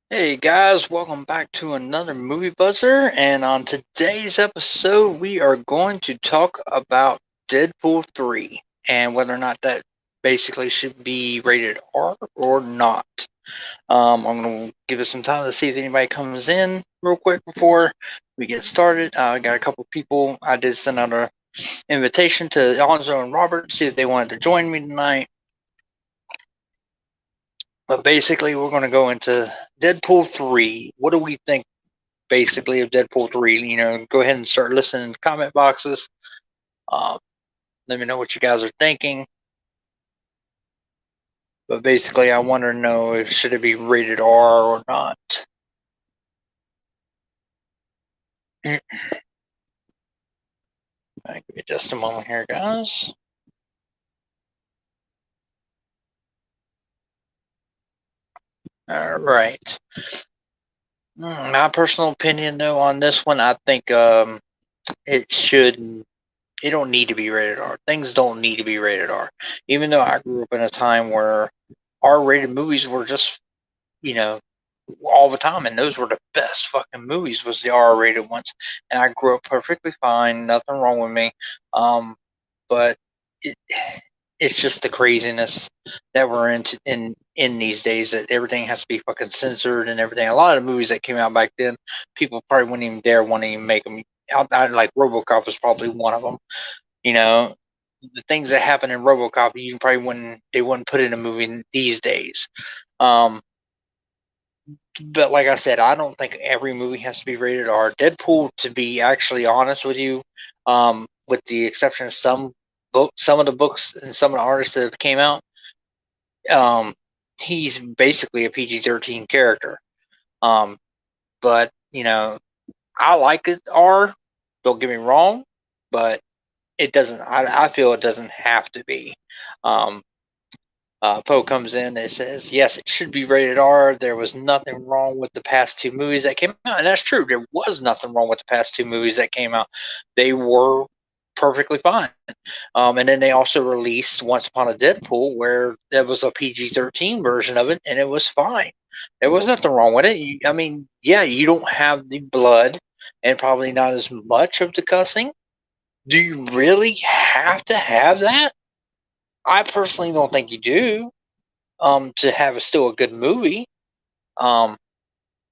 Hey guys, welcome back to another Movie Buzzer, and on today's episode we are going to talk about Deadpool 3 and whether or not that basically should be rated R or not. I'm going to give it some time to see if anybody comes in real quick before we get started. I got a couple people. I did send out an invitation to Alonzo and Robert to see if they wanted to join me tonight. But basically, we're going to go into Deadpool 3. What do we think basically of Deadpool 3? Go ahead and start listening in the comment boxes. Um, Let me know what you guys are thinking. But basically, I want to know if should it be rated R or not. Give me just a moment here, guys. All right. My personal opinion, though, on this one, I think it should. It don't need to be rated R. Things don't need to be rated R. Even though I grew up in a time where R-rated movies were just, you know, all the time, and those were the best fucking movies. Was the R-rated ones, and I grew up perfectly fine. Nothing wrong with me. But it, it's just the craziness that we're in these days, that everything has to be fucking censored and everything. A lot of the movies that came out back then, people probably wouldn't even dare want to even make them. Like RoboCop was probably one of them. You know, the things that happen in RoboCop, you probably wouldn't put in a movie these days. Um, but like I said, I don't think every movie has to be rated R. Deadpool, to be actually honest with you, with the exception of some of the books and some of the artists that came out, um, he's basically a PG-13 character. Um, but I like it R. Don't get me wrong, but it doesn't. I feel it doesn't have to be. Um, Poe comes in and says, yes, it should be rated R. There was nothing wrong with the past two movies that came out. And that's true. There was nothing wrong with the past two movies that came out. They were perfectly fine. And then they also released Once Upon a Deadpool, where there was a PG-13 version of it, and it was fine. There was nothing wrong with it. Yeah, you don't have the blood and probably not as much of the cussing. Do you really have to have that? I personally don't think you do. To have still a good movie. Um,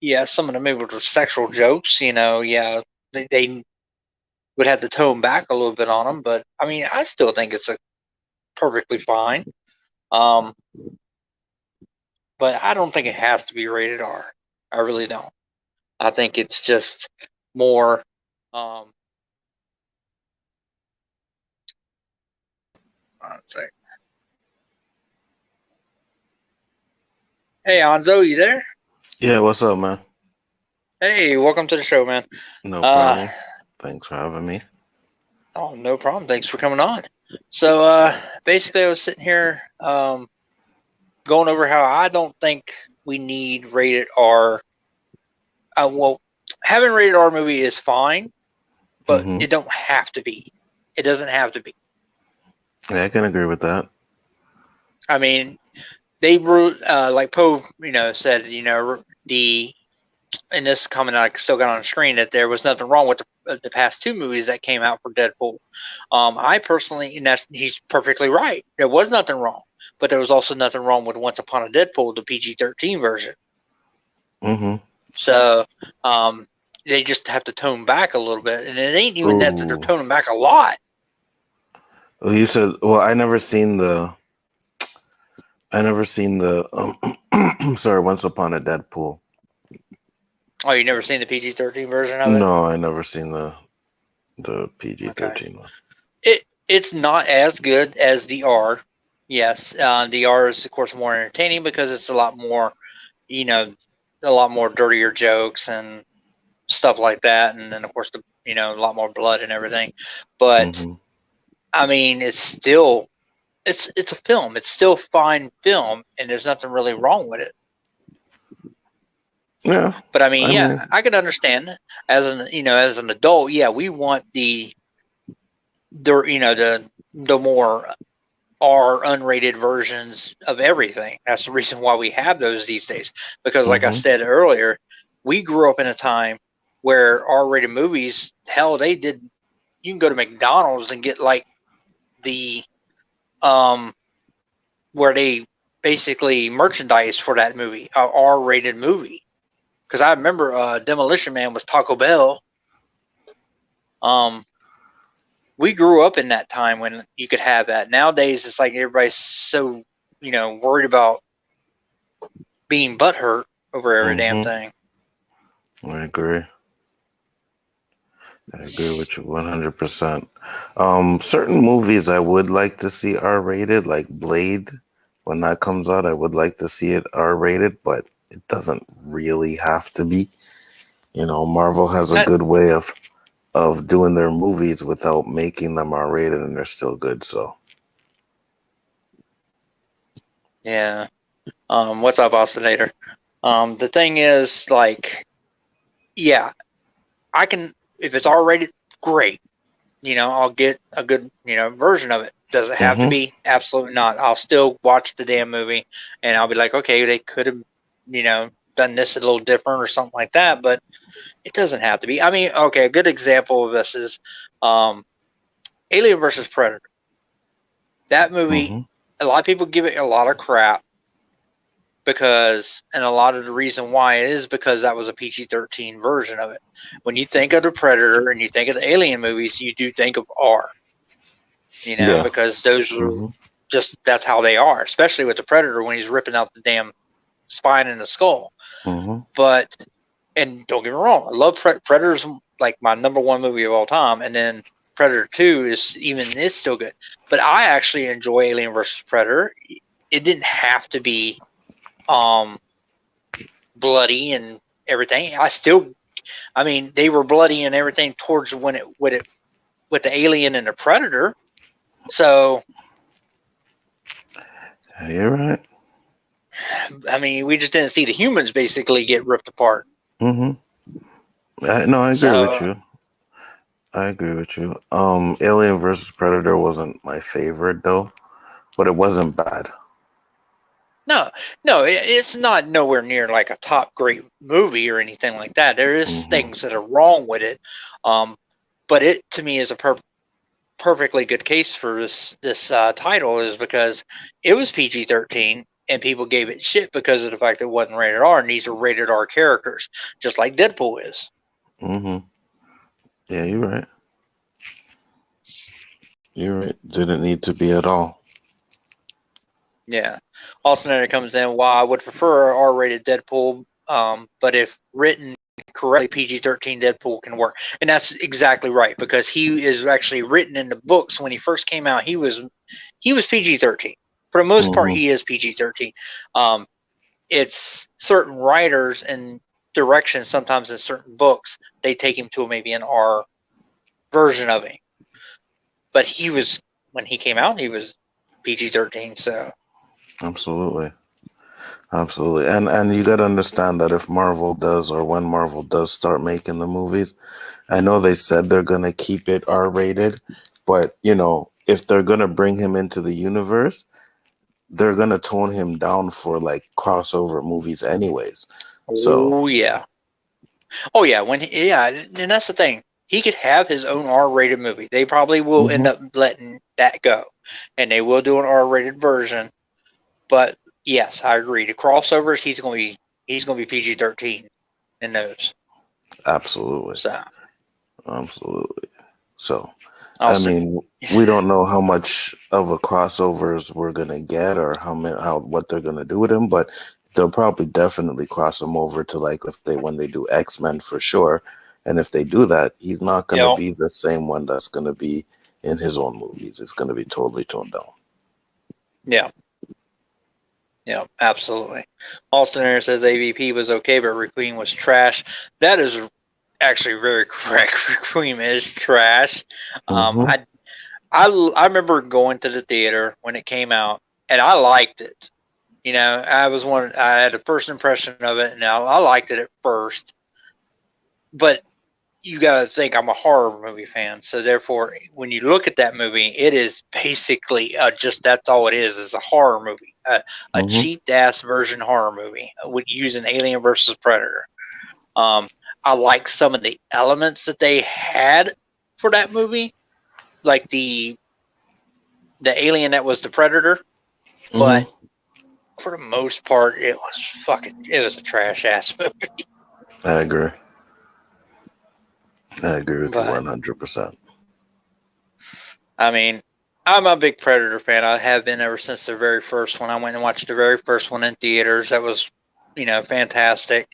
yeah, some of the movies were sexual jokes. Yeah, they would have to tone back a little bit on them, but I mean, I still think it's a perfectly fine. Um, but I don't think it has to be rated R. I really don't. I think it's just more. Um, one sec. Hey, Anzo, you there? Yeah, what's up, man? Hey, welcome to the show, man. No Uh, problem. Thanks for having me. oh, no problem. Thanks for coming on. So, basically, I was sitting here, going over how I don't think we need rated R. Well, having rated R movie is fine, but Hmm. it don't have to be. It doesn't have to be. Yeah, I can agree with that. I mean, they wrote, like Poe, said, the and this comment I still got on the screen, that there was nothing wrong with the past two movies that came out for Deadpool. I personally, and he's perfectly right. There was nothing wrong, but there was also nothing wrong with Once Upon a Deadpool, the PG-13 version. Hmm. So they just have to tone back a little bit, and it ain't even that they're Ooh. toning back a lot. Well, you said. Well, I never seen the. I never seen the. Sorry, Once Upon a Deadpool. Oh, you never seen the PG-13 version of it? No, I never seen the PG Okay. 13 one. It's not as good as the R. Yes, the R is of course more entertaining because it's you know, a lot more dirtier jokes and stuff like that, and then of course a lot more blood and everything. But Hmm. I mean, it's a film. It's still fine film, and there's nothing really wrong with it. Yeah, But I mean, I yeah, mean, I can understand as an adult. Yeah, we want the more are unrated versions of everything. That's the reason why we have those these days. Because, like I said earlier, we grew up in a time where R-rated movies, hell, they did. You can go to McDonald's and get like the where they basically merchandise for that movie, a R-rated movie. Because I remember Demolition Man was Taco Bell. We grew up in that time when you could have that. Nowadays, it's like everybody's so worried about being butthurt over every damn thing. I agree. I agree with you 100%. Certain movies I would like to see R-rated, like Blade. When that comes out, I would like to see it R-rated, but it doesn't really have to be. Marvel has a good way of doing their movies without making them R-rated, and they're still good. So, yeah. What's up, Oscillator? The thing is, like, yeah, I can, if it's R-rated, great. I'll get a good, version of it. Does it have to be? Absolutely not. I'll still watch the damn movie, and I'll be like, okay, they could have, done this a little different or something like that, but it doesn't have to be. I mean, okay, a good example of this is Alien versus Predator. That movie, a lot of people give it a lot of crap and a lot of the reason why is because that was a PG-13 version of it. When you think of the Predator and you think of the Alien movies, you do think of R. Because those are just, that's how they are, especially with the Predator when he's ripping out the damn spine and the skull. But, and don't get me wrong, I love Predator's like my number one movie of all time, and then Predator 2 is still good. But I actually enjoy Alien versus Predator. It didn't have to be bloody and everything. I mean, they were bloody and everything towards when with the Alien and the Predator. So, you're right. I mean, we just didn't see the humans basically get ripped apart. No, I agree with you. I agree with you. Alien versus Predator wasn't my favorite though, but it wasn't bad. No, it's not nowhere near like a top great movie or anything like that. There is things that are wrong with it, but it to me is a perfectly good case for this title is because it was PG-13 and people gave it shit because of the fact that it wasn't rated R, and these are rated R characters, just like Deadpool is. Yeah, you're right. You're right. Didn't need to be at all. Yeah. Also, then it comes in, I would prefer R-rated Deadpool, but if written correctly, PG-13 Deadpool can work. And that's exactly right, because he is actually written in the books when he first came out. He was PG-13. For the most part, he is PG-13. It's certain writers and directions, sometimes in certain books, they take him to maybe an R version of him. But when he came out, he was PG-13, so... Absolutely. And you got to understand that if Marvel does, or when Marvel does start making the movies, I know they said they're going to keep it R-rated, but, if they're going to bring him into the universe, they're going to tone him down for, like, crossover movies anyways. Oh, yeah. And that's the thing. He could have his own R-rated movie. They probably will end up letting that go, and they will do an R-rated version. But yes, I agree. The crossovers, he's going to be PG-13 in those. Absolutely. So. Absolutely. So, I mean, we don't know how much of a crossovers we're gonna get, or what they're gonna do with him, but they'll probably definitely cross him over to, like, when they do X-Men for sure. And if they do that, he's not gonna be the same one that's gonna be in his own movies. It's gonna be totally toned down. Yeah. Yeah, absolutely. Austin Air says AVP was okay, but Requiem was trash. That is actually very correct. Requiem is trash. I remember going to the theater when it came out, and I liked it. I had a first impression of it, and I liked it at first. But you got to think I'm a horror movie fan, so therefore, when you look at that movie, it is basically just that's all it is a horror movie, a cheap ass version horror movie with using Alien versus Predator. I like some of the elements that they had for that movie, like the alien that was the Predator, but for the most part, it was a trash ass movie. I agree. I agree with you 100%. I mean, I'm a big Predator fan. I have been ever since the very first one. I went and watched the very first one in theaters. That was, fantastic.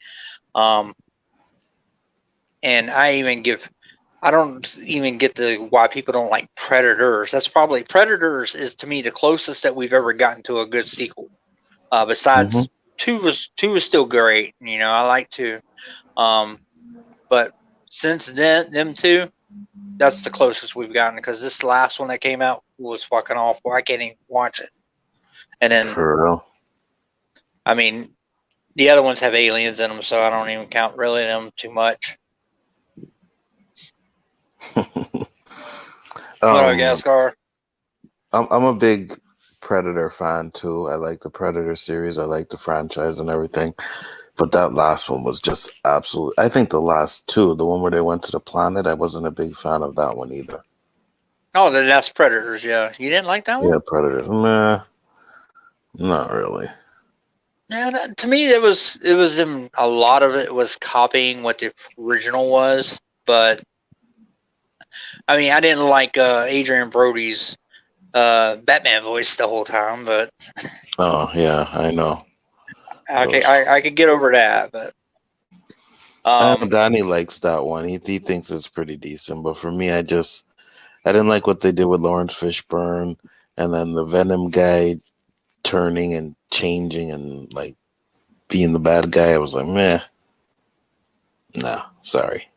And I don't even get why people don't like Predators. That's probably Predators is to me the closest that we've ever gotten to a good sequel. Besides two was still great. I like two. But since then, them two, that's the closest we've gotten because this last one that came out was fucking awful. I can't even watch it. And then, for real, I mean, the other ones have aliens in them, so I don't even count really them too much. What Gaskar? I'm a big Predator fan too. I like the Predator series. I like the franchise and everything. But that last one was just absolute. I think the last two, the one where they went to the planet, I wasn't a big fan of that one either. Oh, that's Predators, yeah. You didn't like that one? Yeah, Predators. Nah, not really. Yeah, to me, it was a lot of it was copying what the original was, but I mean, I didn't like Adrian Brody's Batman voice the whole time, but oh yeah, I know. I could get over that, but Danny likes that one. He thinks it's pretty decent, but for me, I didn't like what they did with Lawrence Fishburne, and then the Venom guy turning and changing and like being the bad guy. I was like, meh. Nah, sorry.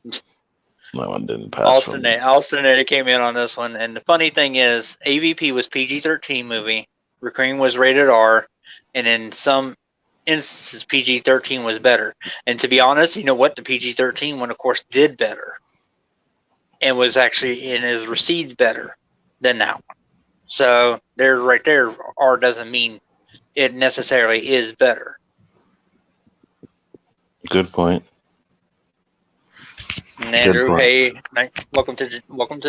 That one didn't pass for me. Austin came in on this one, and the funny thing is, AVP was PG-13 movie, Recruiting was rated R, and in some instances, PG-13 was better. And to be honest, you know what? The PG-13 one, of course, did better, and was actually and is received better than that one. So there, right there, R doesn't mean it necessarily is better. Good point. And Andrew, hey, welcome to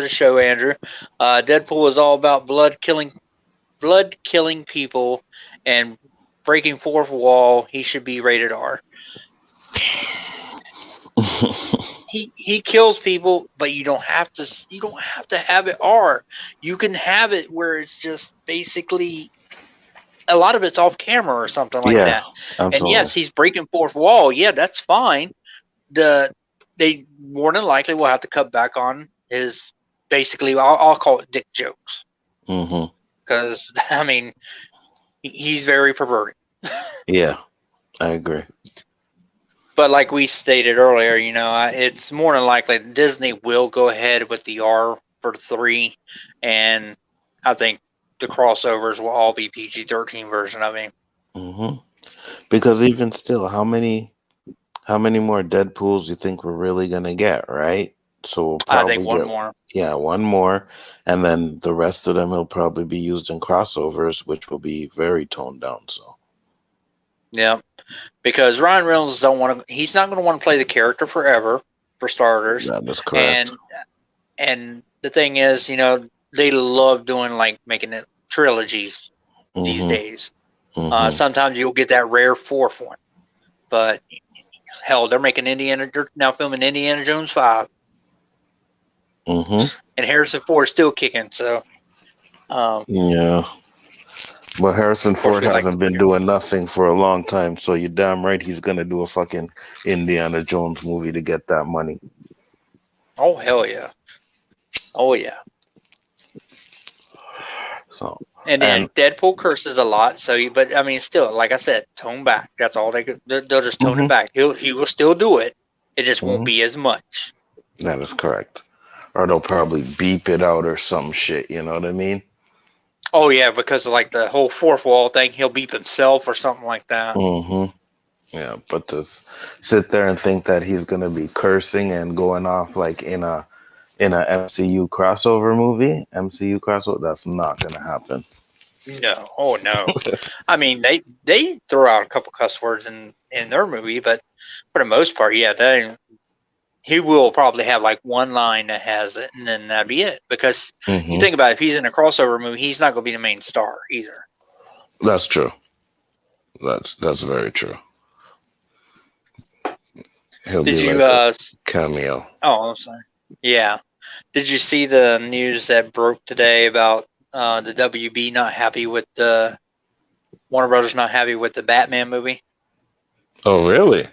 the show, Andrew. Deadpool is all about blood killing people and breaking fourth wall. He should be rated R. he kills people, but you don't have to have it R. You can have it where it's just basically a lot of it's off camera or something like that. Absolutely. And yes, he's breaking fourth wall. Yeah, that's fine. They more than likely will have to cut back on his basically. I'll call it dick jokes. Because I mean, he's very perverted. Yeah, I agree. But like we stated earlier, it's more than likely Disney will go ahead with the R for the 3, and I think the crossovers will all be PG-13 version of him. Because even still, how many more Deadpools you think we're really gonna get, right? So we'll probably I think one more. Yeah, one more, and then the rest of them will probably be used in crossovers, which will be very toned down. So, yeah, because Ryan Reynolds he's not going to want to play the character forever, for starters. That is correct. And the thing is, they love doing making it trilogies these days. Sometimes you'll get that rare fourth one, but hell, they're now filming Indiana Jones 5. And Harrison Ford's still kicking, so yeah. Well, Harrison Ford hasn't been doing nothing for a long time, so you're damn right he's gonna do a fucking Indiana Jones movie to get that money. Oh hell yeah! Oh yeah. So and then Deadpool curses a lot, but I mean, still, like I said, tone back. That's all they'll just tone it back. He will still do it. It just won't be as much. That is correct. Or they'll probably beep it out or some shit. You know what I mean? Oh yeah, because of the whole fourth wall thing, he'll beep himself or something like that. Yeah, but to sit there and think that he's gonna be cursing and going off like in a MCU crossover movie, MCU crossover, that's not gonna happen. No, oh no. I mean, they throw out a couple cuss words in their movie, but for the most part, yeah, he will probably have like one line that has it, and then that'd be it. Because you think about it, if he's in a crossover movie, he's not going to be the main star either. That's true. That's very true. He'll Did be you? like a cameo. Oh, I'm sorry. Yeah. Did you see the news that broke today about the WB not happy with the Warner Brothers not happy with the Batman movie? Oh, really?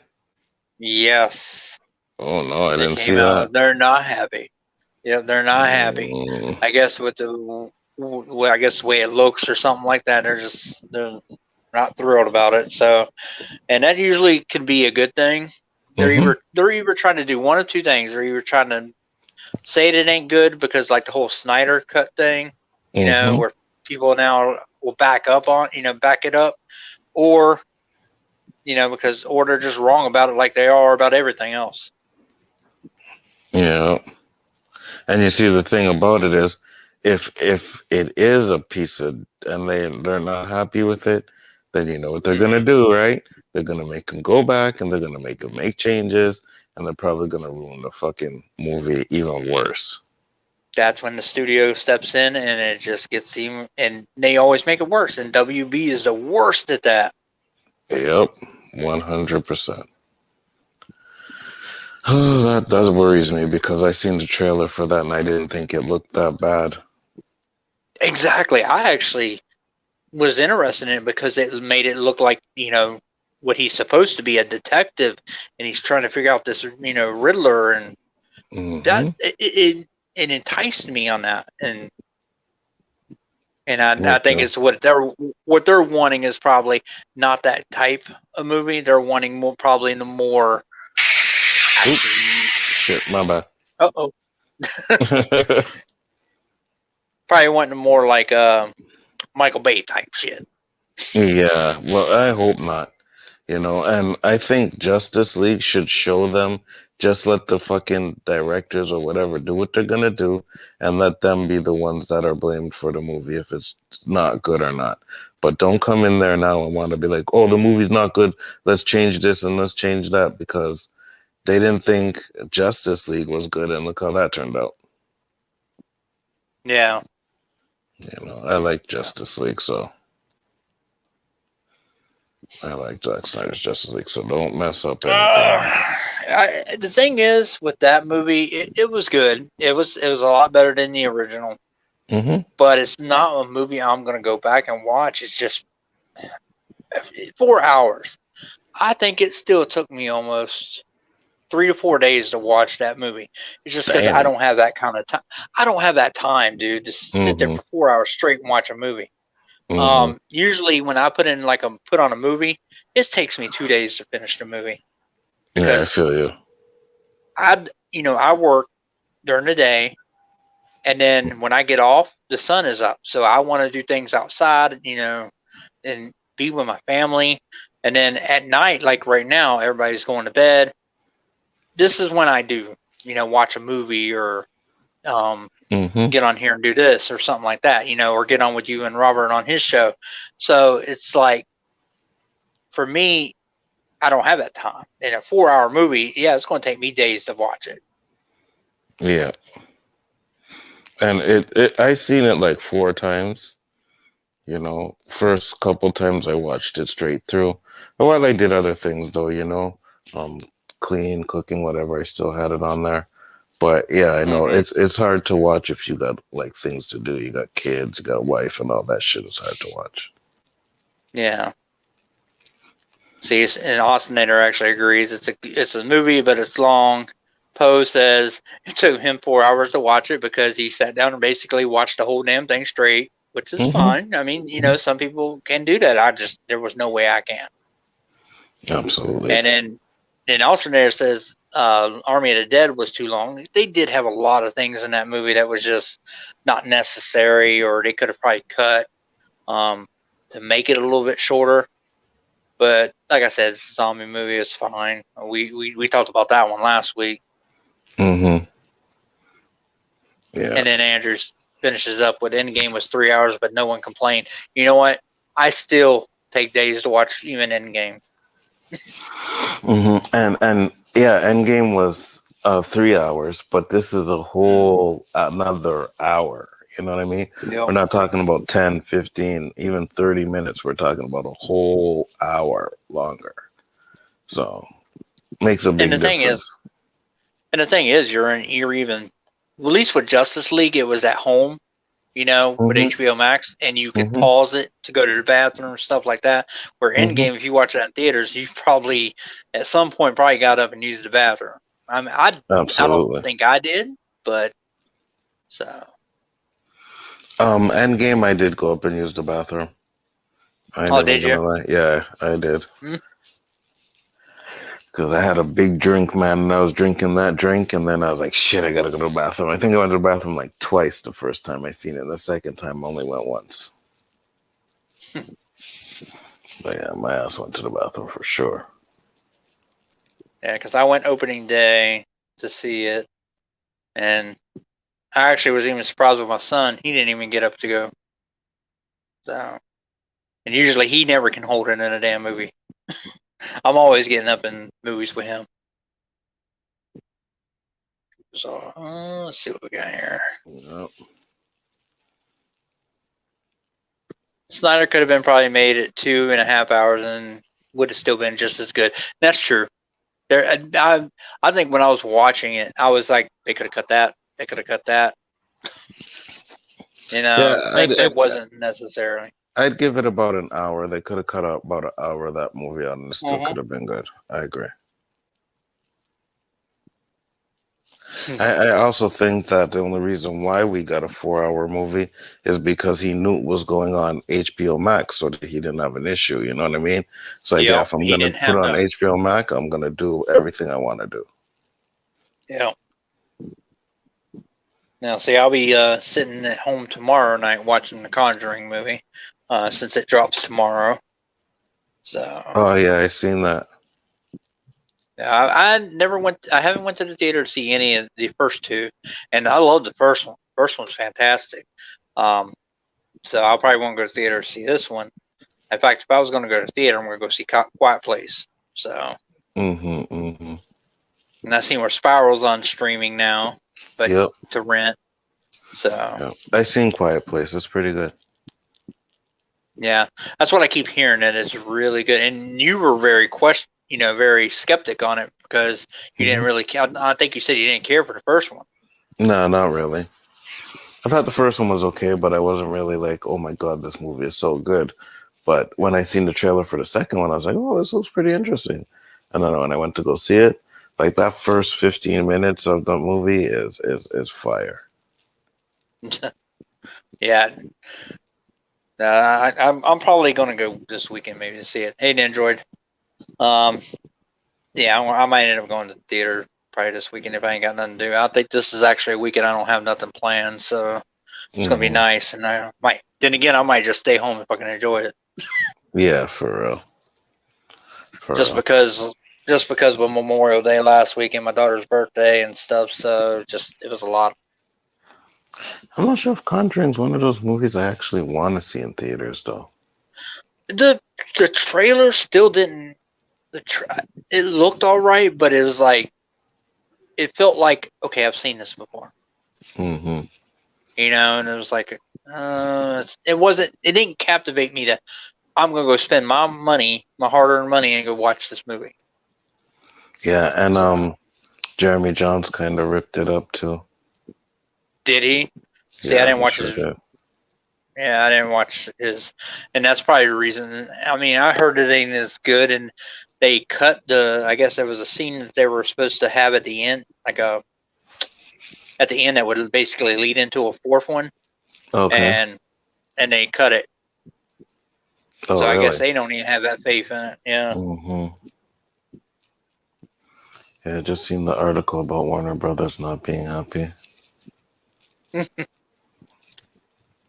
Yes. Oh no, I They didn't see came that. out. They're not happy. Yep, they're not happy. Mm. I guess with the way it looks or something like that, they're not thrilled about it. So, and that usually can be a good thing. They're either trying to do one of two things. They're either trying to say it ain't good because like the whole Snyder cut thing, where people now will back it up, or or they're just wrong about it like they are about everything else. Yeah. And you see, the thing about it is, if it is a piece of, and they're not happy with it, then you know what they're gonna do, right? They're gonna make them go back, and they're gonna make them make changes, and they're probably gonna ruin the fucking movie even worse. That's when the studio steps in, and it just gets even. And they always make it worse. And WB is the worst at that. Yep, 100%. That worries me because I seen the trailer for that and I didn't think it looked that bad. Exactly. I actually was interested in it because it made it look like what he's supposed to be, a detective, and he's trying to figure out this Riddler, and that it enticed me on that, and I think it's what they're wanting is probably not that type of movie. They're wanting probably the more action. Shit, my bad. Uh-oh. Probably wanting more like Michael Bay type shit. Yeah, well, I hope not. And I think Justice League should show them, just let the fucking directors or whatever do what they're gonna do, and let them be the ones that are blamed for the movie if it's not good or not. But don't come in there now and want to be like, oh, the movie's not good, let's change this and let's change that, because they didn't think Justice League was good, and look how that turned out. Yeah. I like Justice League, so I like Zack Snyder's Justice League, so don't mess up anything. The thing is, with that movie, it was good. It was a lot better than the original. But it's not a movie I'm going to go back and watch. It's just 4 hours. I think it still took me almost 3 to 4 days to watch that movie. It's just because I don't have that kind of time. I don't have that time, dude, to sit there for 4 hours straight and watch a movie. Usually when I put on a movie, it takes me 2 days to finish the movie. Yeah, I feel you. I work during the day, and then when I get off, the sun is up. So I want to do things outside, and be with my family. And then at night, like right now, everybody's going to bed. This is when I do, watch a movie or get on here and do this or something like that, or get on with you and Robert on his show. So it's like, for me, I don't have that time. In a 4-hour movie, yeah, it's going to take me days to watch it. Yeah. And I seen it like 4 times. First couple times I watched it straight through. But while I did other things though, clean, cooking, whatever, I still had it on there. But yeah, I know it's hard to watch if you got like things to do. You got kids, you got a wife, and all that shit is hard to watch. Yeah. See, and Austinator actually agrees. It's a movie, but it's long. Poe says it took him 4 hours to watch it because he sat down and basically watched the whole damn thing straight, which is fine. I mean, some people can do that. There was no way I can. Absolutely. And then Alternator says Army of the Dead was too long. They did have a lot of things in that movie that was just not necessary, or they could have probably cut to make it a little bit shorter. But like I said, it's a zombie movie. It's fine. We talked about that one last week. Mm-hmm. Yeah. And then Andrews finishes up with Endgame was 3 hours, but no one complained. You know what? I still take days to watch even Endgame. Mm-hmm. And yeah, Endgame was 3 hours, but this is a whole another hour. You know what I mean? Yep. We're not talking about 10, 15, even 30 minutes. We're talking about a whole hour longer. So makes a And big difference. the thing is, you're even, at least with Justice League, it was at home, with Mm-hmm. HBO Max, and you could Mm-hmm. pause it to go to the bathroom, stuff like that. Where Mm-hmm. Endgame, if you watch it in theaters, you probably at some point probably got up and used the bathroom. I mean, I don't Absolutely. think I did, but so. Endgame, I did go up and use the bathroom. I ain't Oh, never did you? gonna lie. Yeah, I did. Hmm? Because I had a big drink, man, and I was drinking that drink, and then I was like, shit, I gotta go to the bathroom. I think I went to the bathroom like twice the first time I seen it. The second time I only went once. But yeah, my ass went to the bathroom for sure. Yeah, because I went opening day to see it, and I actually was even surprised with my son. He didn't even get up to go. So, and usually he never can hold it in a damn movie. I'm always getting up in movies with him. So let's see what we got here. Yep. Snyder could have been probably made it 2.5 hours and would have still been just as good. That's true. I think when I was watching it, I was like, they could have cut that. They could have cut that. Yeah, Things that wasn't necessarily. I'd give it about an hour. They could have cut out about an hour of that movie out, and it still Mm-hmm. could have been good. I agree. I also think that the only reason why we got a 4 hour movie is because he knew it was going on HBO Max, so that he didn't have an issue. You know what I mean? It's like, yeah, Yep, if I'm he gonna didn't put have it on no. HBO Max, I'm gonna do everything I want to do. Yeah. Now, see, I'll be sitting at home tomorrow night watching the Conjuring movie, since it drops tomorrow. So, Oh yeah, I seen that. yeah, I never went. I haven't went to the theater to see any of the first two, and I love the first one. First one's fantastic. Um, so I'll probably won't go to the theater to see this one. In fact, if I was going to go to the theater, I'm going to go see Quiet Place. So, Mm-hmm. Mm-hmm. and I seen where Spiral's on streaming now, but Yep. to rent. So, Yep. I seen Quiet Place. It's pretty good. yeah, that's what I keep hearing. That it's really good. And you were very skeptic on it because you didn't Mm-hmm. really. I think you said you didn't care for the first one. No, not really. I thought the first one was okay, but I wasn't really like, oh my god, this movie is so good. But when I seen the trailer for the second one, I was like, oh, this looks pretty interesting. And then when I went to go see it, like that first 15 minutes of the movie is fire. Yeah, I'm probably gonna go this weekend maybe to see it. Hey, Android. Um, yeah, I might end up going to the theater probably this weekend if I ain't got nothing to do. I think this is actually a weekend I don't have nothing planned, so it's gonna be Mm-hmm. nice. And I might. Then again, I might just stay home if I can enjoy it. Yeah, for real. For Just real. because, just because of Memorial Day last week and my daughter's birthday and stuff. So just it was a lot. I'm not sure if Conjuring's one of those movies I actually want to see in theaters, though. The the trailer still didn't. It looked all right, but it was like it felt like okay, I've seen this before. Mm-hmm. And it was like it wasn't. It didn't captivate me to. I'm gonna go spend my money, my hard-earned money, and go watch this movie. Yeah, and So Jeremy Johns kind of ripped it up too. did he? See, I Yeah, didn't he watch sure his. did. Yeah, I didn't watch his, and that's probably the reason. I mean, I heard it ain't as good, and they cut the. I guess there was a scene that they were supposed to have at the end, like at the end that would basically lead into a fourth one, Okay. and they cut it. Oh, So I guess really? they don't even have that faith in it. Yeah. Mm-hmm. Yeah, I just seen the article about Warner Brothers not being happy.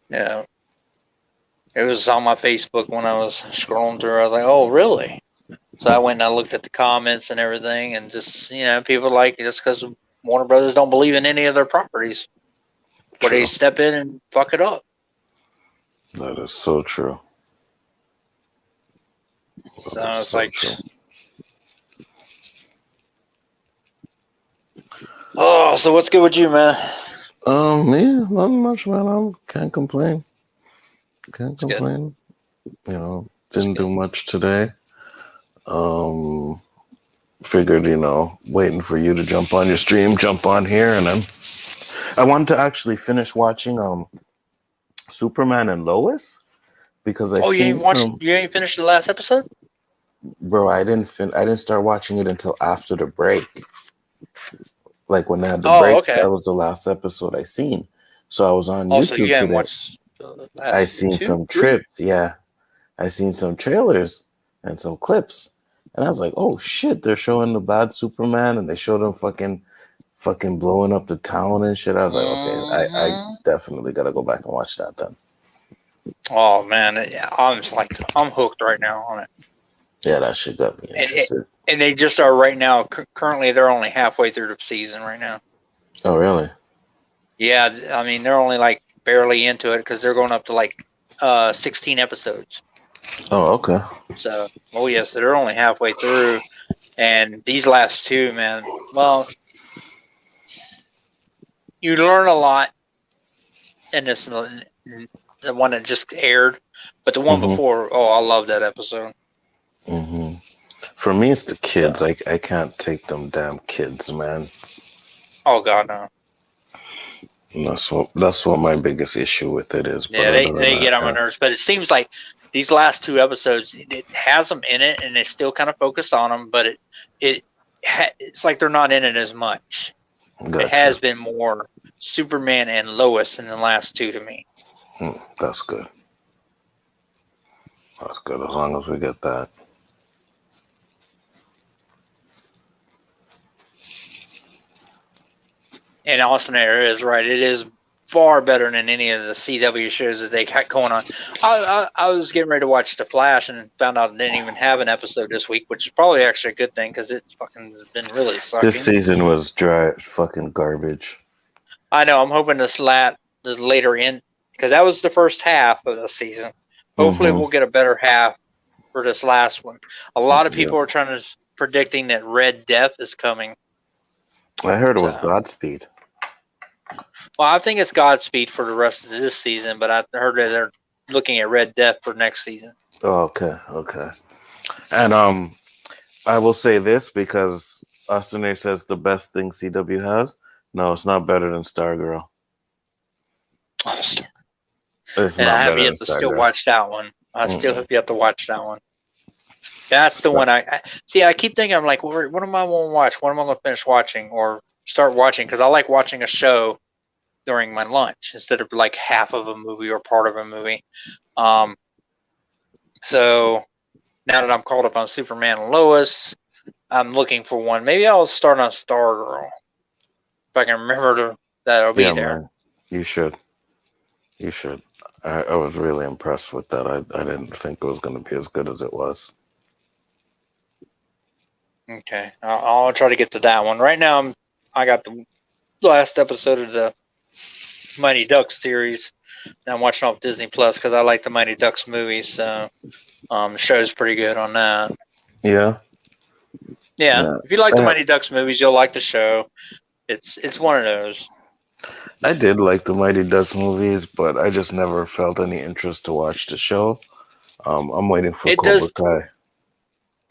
Yeah. It was on my Facebook when I was scrolling through. I was like, oh, really? So I went and I looked at the comments and everything, and just, people like it's because Warner Brothers don't believe in any of their properties, where they step in and fuck it up. That is so true. So it's so like, true. Oh, so what's good with you, man? Yeah, not much, man. I can't complain. Can't complain. Good. Didn't do much today. Figured, waiting for you to jump on your stream, jump on here, and then I wanted to actually finish watching Superman and Lois because you ain't finished the last episode? Bro, I didn't start watching it until after the break. Like when they had the break, okay. That was the last episode I seen. So I was on YouTube so you today. Watched I seen some trips, yeah. I seen some trailers and some clips. And I was like, oh shit, they're showing the bad Superman and they showed him fucking blowing up the town and shit. I was like, okay, I definitely gotta go back and watch that then. Oh man, I'm hooked right now on it. Yeah, that shit got me interested. And they just are right now. Currently, they're only halfway through the season right now. Oh, really? Yeah, I mean they're only like barely into it because they're going up to like 16 episodes. Oh, okay. So, so they're only halfway through, and these last two, man. Well, you learn a lot in this, the one that just aired, but the one before, I love that episode. Mm-hmm. For me, it's the kids. I can't take them damn kids, man. Oh God, no. And that's what my biggest issue with it is. Yeah, they get on my nerves. But it seems like these last two episodes, it has them in it, and they still kind of focus on them. But it's like they're not in it as much. Gotcha. It has been more Superman and Lois in the last two to me. That's good. That's good as long as we get that. And Austin Air is right. It is far better than any of the CW shows that they got going on. I was getting ready to watch The Flash and found out it didn't even have an episode this week, which is probably actually a good thing because it's fucking been really sucking. This season was dry fucking garbage. I know. I'm hoping this later in, because that was the first half of the season. Hopefully we'll get a better half for this last one. A lot of people are predicting that Red Death is coming. I heard it was Godspeed. Well, I think it's Godspeed for the rest of this season, but I heard that they're looking at Red Death for next season. Oh, okay. And I will say this because Austin A says the best thing CW has. No, it's not better than Stargirl. Oh, Stargirl. It's and I have yet to still watch that one. I still have yet to watch that one. That's the one I see. I keep thinking, I'm like, what am I going to watch? What am I going to finish watching or start watching? Because I like watching a show during my lunch instead of like half of a movie or part of a movie. So now that I'm caught up on Superman and Lois, I'm looking for one. Maybe I'll start on Stargirl if I can remember that it'll be there. Man. You should. I was really impressed with that. I didn't think it was going to be as good as it was. Okay, I'll try to get to that one. Right now, I got the last episode of the Mighty Ducks series. I'm watching off Disney Plus because I like the Mighty Ducks movies. So the show's pretty good on that. Yeah. If you like the Mighty Ducks movies, you'll like the show. It's one of those. I did like the Mighty Ducks movies, but I just never felt any interest to watch the show. I'm waiting for Cobra Kai.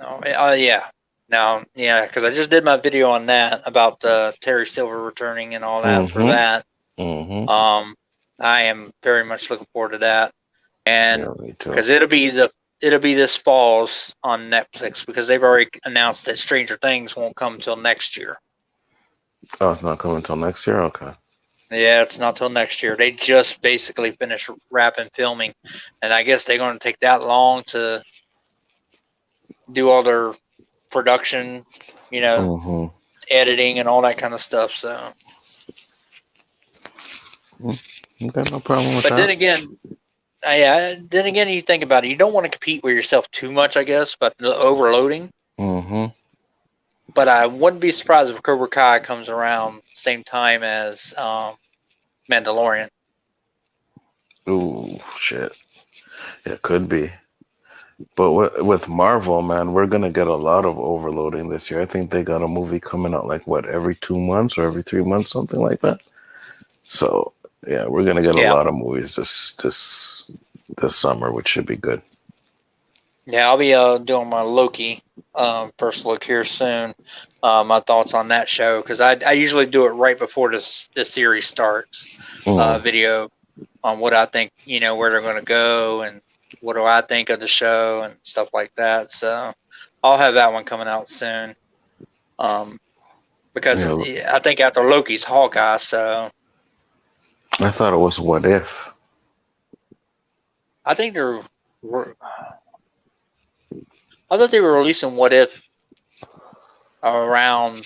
Oh, yeah. No, because I just did my video on that about Terry Silver returning and all that for that. I am very much looking forward to that, and because it'll be this fall's on Netflix because they've already announced that Stranger Things won't come until next year. Oh, it's not coming until next year? Okay. Yeah, it's not till next year. They just basically finished wrapping filming, and I guess they're going to take that long to do all their production, editing and all that kind of stuff. So, okay, no problem with but that. then again, Yeah. Then again, you think about it. You don't want to compete with yourself too much, I guess, but the overloading. Mm-hmm. But I wouldn't be surprised if Cobra Kai comes around same time as Mandalorian. Ooh, shit. It could be. But with Marvel, man, we're gonna get a lot of overloading this year. I think they got a movie coming out like what, every 2 months or every 3 months, something like that. So yeah, we're gonna get a Yeah. lot of movies this summer, which should be good. Yeah, I'll be doing my Loki first look here soon. My thoughts on that show, because I usually do it right before the series starts. Video on what I think, where they're going to go, and what do I think of the show and stuff like that. So I'll have that one coming out soon. Because Yeah, I think after Loki's Hawkeye, so I thought it was What If. I think I thought they were releasing What If around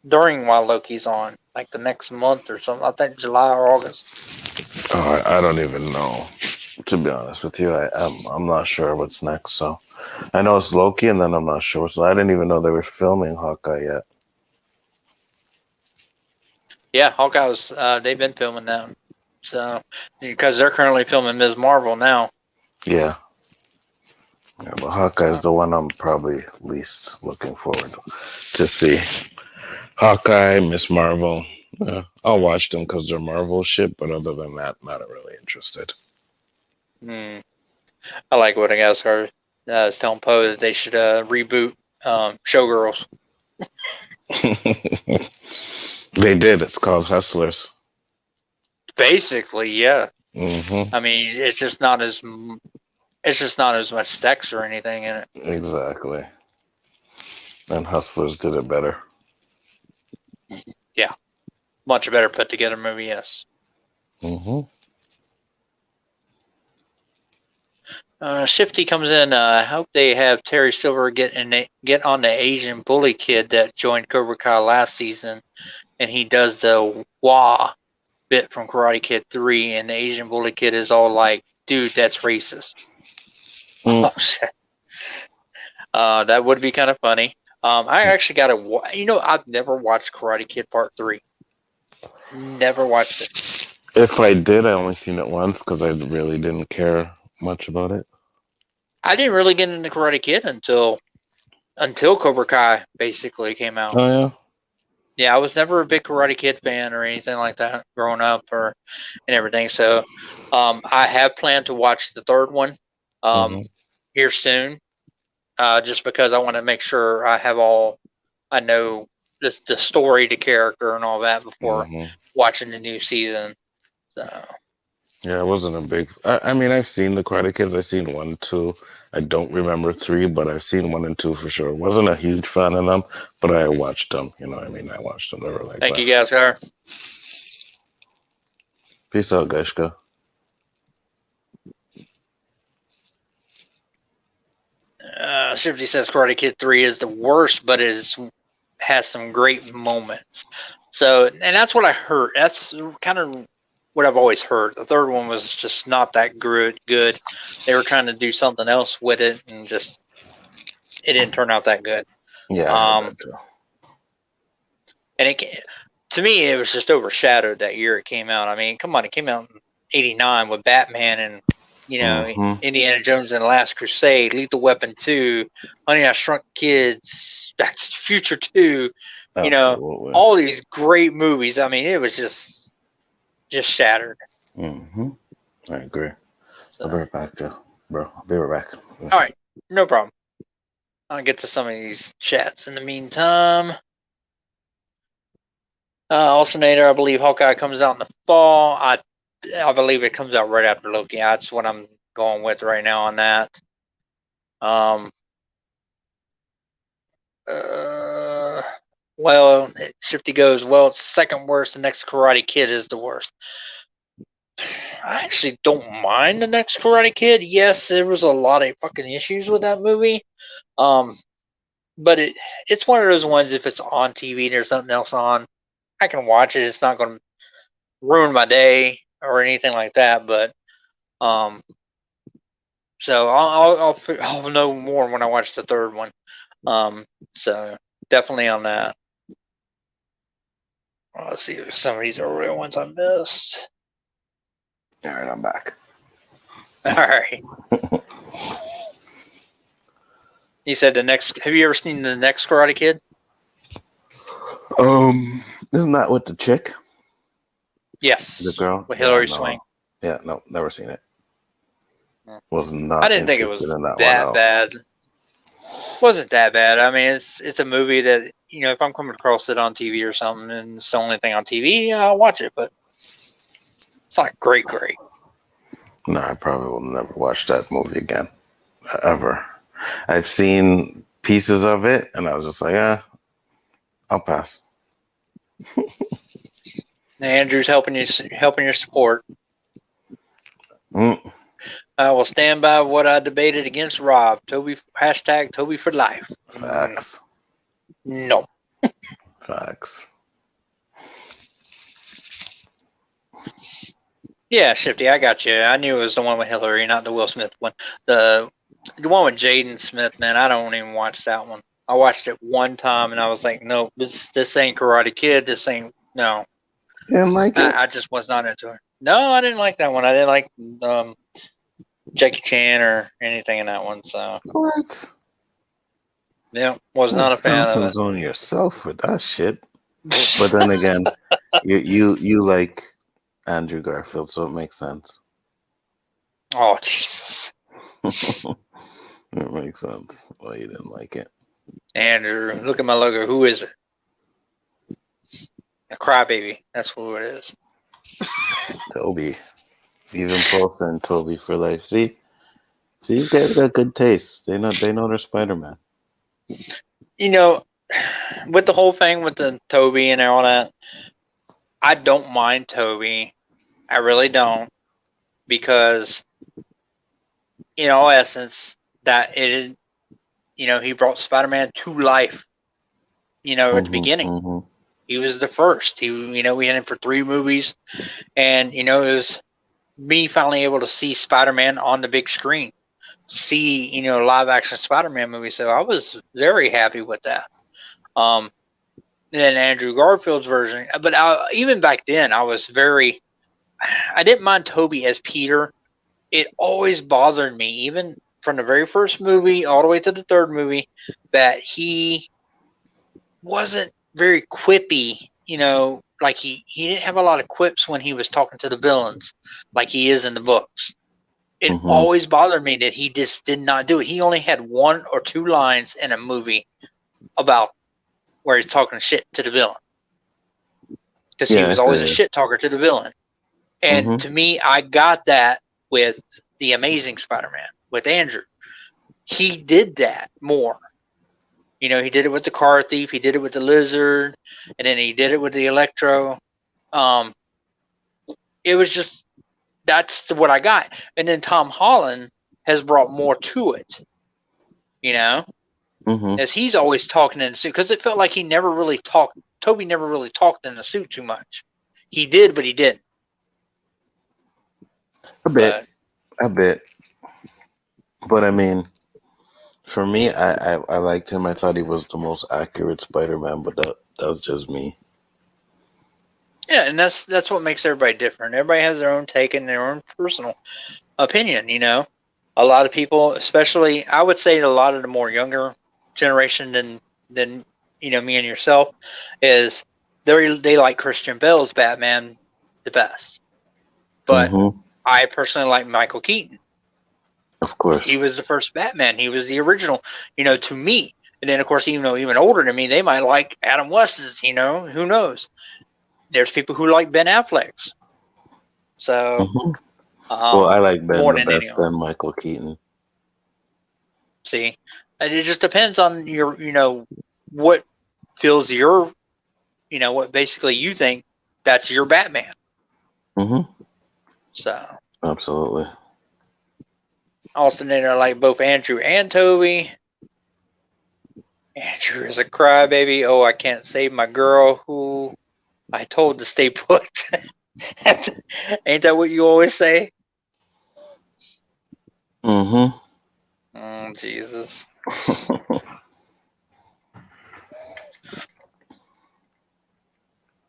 during while Loki's on, like the next month or something. I think July or August. Oh, I don't even know. To be honest with you, I'm not sure what's next. So I know it's Loki, and then I'm not sure. So I didn't even know they were filming Hawkeye yet. Yeah, Hawkeye was. They've been filming that, so because they're currently filming Ms. Marvel now. Yeah. Yeah, but Hawkeye is the one I'm probably least looking forward to see. Hawkeye, Miss Marvel. I'll watch them because they're Marvel shit, but other than that, not really interested. I like what I guys are telling Poe that they should reboot Showgirls. They did. It's called Hustlers. Basically, yeah. Mm-hmm. I mean, it's just not as much sex or anything in it. Exactly. And Hustlers did it better. Yeah, much better put together movie. Yes. Mm-hmm. Shifty comes in. I hope they have Terry Silver get on the Asian bully kid that joined Cobra Kai last season, and he does the wah bit from Karate Kid 3, and the Asian bully kid is all like, "Dude, that's racist." Oh shit. That would be kind of funny. I actually got to. I've never watched Karate Kid Part 3. Never watched it. If I did, I only seen it once because I really didn't care much about it. I didn't really get into Karate Kid until Cobra Kai basically came out. Oh yeah. Yeah, I was never a big Karate Kid fan or anything like that growing up and everything. So, I have planned to watch the third one here soon, just because I want to make sure I know the story, the character, and all that before watching the new season. So. Yeah, I wasn't a big. I mean, I've seen the Karate Kids. I've seen 1, 2. I don't remember 3, but I've seen 1 and 2 for sure. Wasn't a huge fan of them, but I watched them. You know what I mean? I watched them. They were like, Thank you, Gaskar. Peace out, Gashka. Shifty says Karate Kid 3 is the worst, but has some great moments. So, and that's what I heard. That's kind of what I've always heard. The third one was just not that good. They were trying to do something else with it, and just it didn't turn out that good. Yeah, I heard that too. And to me, it was just overshadowed that year it came out. I mean, come on, it came out in '89 with Batman and Indiana Jones and the Last Crusade, Lethal Weapon 2, Honey, I Shrunk Kids, Back to the Future 2. Absolutely. All these great movies. I mean, it was just shattered. I agree. So. I'll be right back, Joe. Bro, I'll be right back. All right, no problem. I'll get to some of these chats in the meantime. Alternator, I believe Hawkeye comes out in the fall. I believe it comes out right after Loki. That's what I'm going with right now on that. Well, Shifty goes, well, it's second worst. The next Karate Kid is the worst. I actually don't mind the next Karate Kid. Yes, there was a lot of fucking issues with that movie. But it's one of those ones, if it's on TV and there's nothing else on, I can watch it. It's not going to ruin my day. or anything like that, but so I'll know more when I watch the third one. So definitely on that. Let's see if some of these are real ones I missed. All right, I'm back. All right. You said the next. Have you ever seen the next Karate Kid? Isn't that with the chick? Yes. The girl with Hilary Swank. Yeah, no, never seen it. Hmm. Was not. I didn't think it was in that that bad. Wasn't that bad. I mean, it's a movie that, you know, if I'm coming across it on TV or something, and it's the only thing on TV, I'll watch it. But it's not great. No, I probably will never watch that movie again, ever. I've seen pieces of it, and I was just like, I'll pass. Andrew's helping your support. Mm. I will stand by what I debated against Rob. Toby #Toby for life. Facts. No. Facts. Yeah, Shifty, I got you. I knew it was the one with Hillary, not the Will Smith one. The one with Jaden Smith, man, I don't even watch that one. I watched it one time and I was like, nope, this ain't Karate Kid. This ain't, no. You didn't like it? I just was not into it. No, I didn't like that one. I didn't like Jackie Chan or anything in that one. So what? Yeah, was not a fan of it. On yourself for that shit. But then again, you like Andrew Garfield, so it makes sense. Oh Jesus! It makes sense why you didn't like it. Andrew, look at my logo. Who is it? A crybaby. That's who it is. Toby. Even closer than Toby for life. See, these guys got good taste. They know their Spider-Man. You know, with the whole thing with the Toby and all that, I don't mind Toby. I really don't, because in all essence, that it is, you know, he brought Spider-Man to life. You know, at the beginning, he was the first. You know, we had him for 3 movies, and you know, it was me finally able to see Spider-Man on the big screen, see, you know, live action Spider-Man movie. So I was very happy with that. Then Andrew Garfield's version, but even back then, I didn't mind Toby as Peter. It always bothered me, even from the very first movie all the way to the third movie, that he wasn't very quippy. You know, like he didn't have a lot of quips when he was talking to the villains, like he is in the books. It always bothered me that he just did not do it. He only had 1 or 2 lines in a movie about where he's talking shit to the villain, because he was always a shit talker to the villain. And to me, I got that with the Amazing Spider-Man, with Andrew. He did that more. You know, he did it with the car thief, he did it with the lizard, and then he did it with the Electro. It was just, that's what I got. And then Tom Holland has brought more to it, you know, as he's always talking in the suit, because it felt like he never really talked. Toby never really talked in the suit too much. He did, but he didn't. A bit. But I mean, for me, I liked him. I thought he was the most accurate Spider-Man, but that was just me. Yeah, and that's what makes everybody different. Everybody has their own take and their own personal opinion, you know. A lot of people, especially, I would say a lot of the more younger generation than you know, me and yourself, is they like Christian Bale's Batman the best. But I personally like Michael Keaton. Of course. He was the first Batman. He was the original, you know, to me. And then, of course, even older than me, they might like Adam West's, you know, who knows? There's people who like Ben Affleck's. So, well, I like Ben the best than Michael Keaton. See, it just depends on your, you know, what fills your, you know, what basically you think that's your Batman. So. Absolutely. Austin and I like both Andrew and Toby. Andrew is a crybaby. Oh, I can't save my girl who I told to stay put. Ain't that what you always say? Mm-hmm. Oh, Jesus.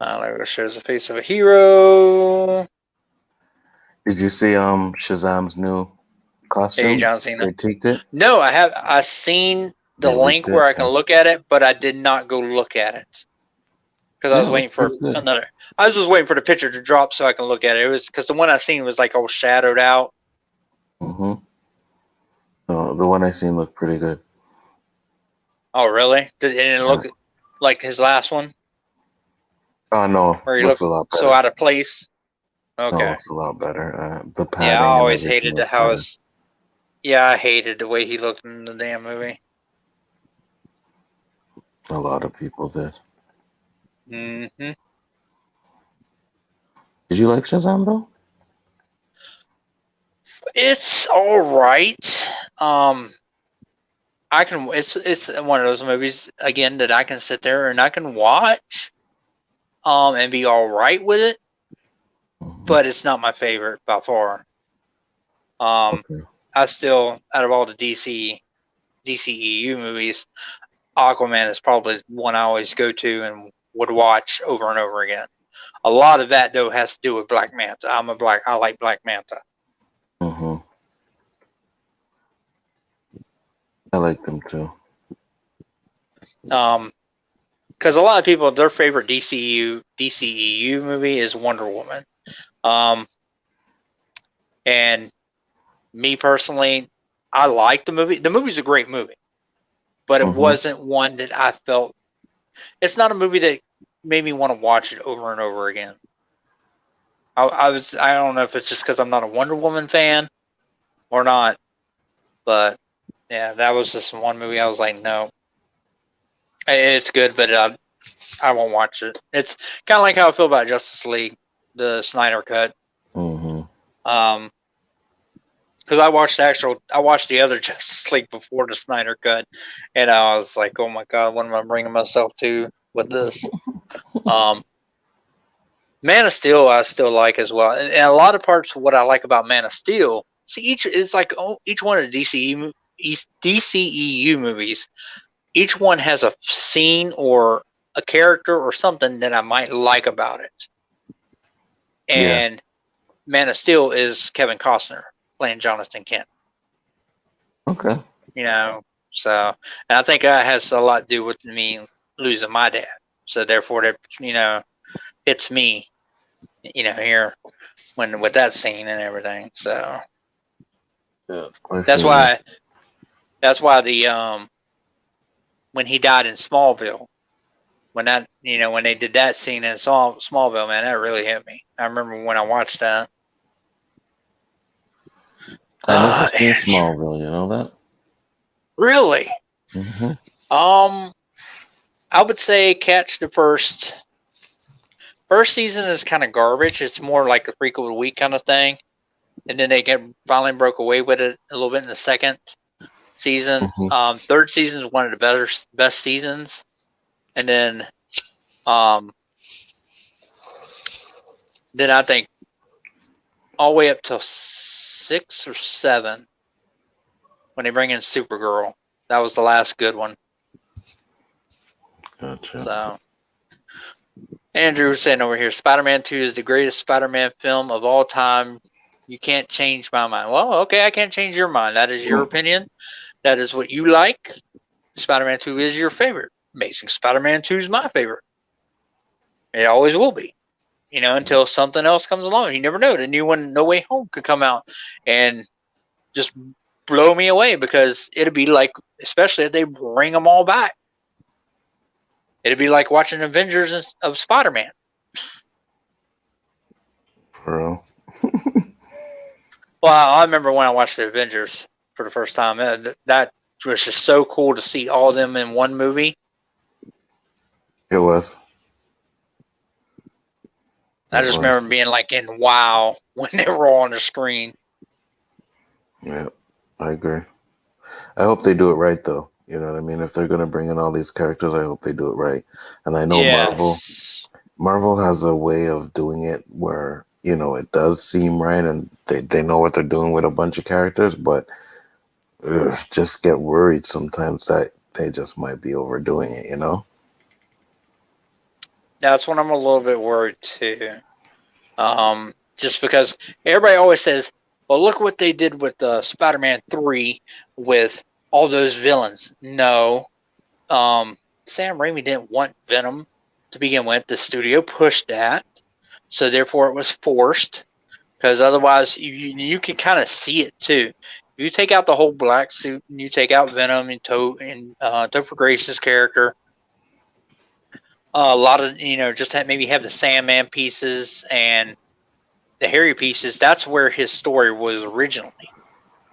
It shows the face of a hero. Did you see Shazam's new Hey, costume? John Cena. They tweaked it. No, I have. I seen the They leaked link it. where I can look at it, but I did not go look at it because I Yeah, was it waiting looks for pretty good. another. I was just waiting for the picture to drop so I can look at it. It was because the one I seen was like all shadowed out. Mm-hmm. No, the one I seen looked pretty good. Oh, really? Did it look like his last one, Oh no, where he looks looked a lot so better. out of place? No, Okay. looks a lot better. The Yeah, I padding and always everything hated looks how better. his. Yeah, I hated the way he looked in the damn movie. A lot of people did. Mm-hmm. Did you like Shazam though? It's all right. Um, I can. It's one of those movies again that I can sit there and I can watch, and be all right with it. Mm-hmm. But it's not my favorite by far. Um, Okay. I still, out of all the DCEU movies, Aquaman is probably one I always go to and would watch over and over again. A lot of that though has to do with Black Manta. I like Black Manta. Mm-hmm. I like them too. Because a lot of people, their favorite DCEU movie is Wonder Woman. Um, and me personally, I like the movie. The movie's a great movie, but it Mm-hmm. wasn't one that I felt. It's not a movie that made me want to watch it over and over again. I don't know if it's just because I'm not a Wonder Woman fan or not, but yeah, that was just one movie I was like, no, it's good, but I won't watch it. It's kind of like how I feel about Justice League, the Snyder cut. Mm-hmm. Um, because I watched the other Justice League before the Snyder cut, and I was like, oh my god, what am I bringing myself to with this? Um, Man of Steel, I still like as well, and a lot of parts of what I like about Man of Steel. See, each one of the DCEU movies, each one has a scene or a character or something that I might like about it. Yeah. And Man of Steel is Kevin Costner playing Jonathan Kent. Okay. You know, so and I think that has a lot to do with me losing my dad. So therefore, that hits me. Here when with that scene and everything. So Yeah. I that's feel you. why the when he died in Smallville, when they did that scene in Smallville, man, that really hit me. I remember when I watched that. I never seen Andrew, Smallville. You know that? really? Mm-hmm. Um, I would say catch the first season is kind of garbage. It's more like a freak of the week kind of thing, and then they finally broke away with it a little bit in the second season. Mm-hmm. Third season is one of the best seasons, and um, then I think all the way up to 6 or 7 when they bring in Supergirl. That was the last good one. Gotcha. So Andrew was saying over here, Spider-Man 2 is the greatest Spider-Man film of all time. You can't change my mind. Well, okay, I can't change your mind. That is your opinion. That is what you like. Spider-Man 2 is your favorite. Amazing Spider-Man 2 is my favorite. It always will be. Until something else comes along. You never know. The new one, No Way Home, could come out and just blow me away because it'd be like, especially if they bring them all back, it'd be like watching Avengers of Spider-Man. For real. Well, I remember when I watched the Avengers for the first time. That was just so cool to see all of them in one movie. It was. I just remember being like in wow when they were all on the screen. Yeah, I agree. I hope they do it right, though. You know what I mean? If they're going to bring in all these characters, I hope they do it right. And I know Yeah. Marvel, Marvel has a way of doing it where, it does seem right and they know what they're doing with a bunch of characters, but just get worried sometimes that they just might be overdoing it. That's when I'm a little bit worried too. Just because everybody always says, "Well, look what they did with Spider-Man 3 with all those villains." No, Sam Raimi didn't want Venom to begin with. The studio pushed that, so therefore it was forced. Because otherwise, you can kind of see it too. If you take out the whole black suit and you take out Venom and Topher Grace's character, a lot of just maybe have the Sandman pieces and the Harry pieces. That's where his story was originally.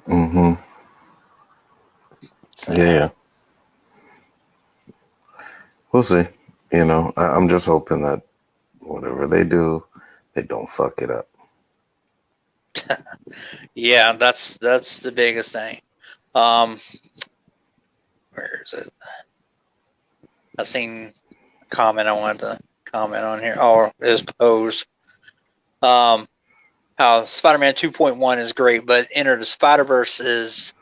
Mm-hmm. So, yeah. We'll see. I'm just hoping that whatever they do, they don't fuck it up. Yeah, that's the biggest thing. Where is it? I seen a comment I wanted to comment on here. Oh, is Pose. How Spider-Man 2.1 is great, but Enter the Spider-Verse is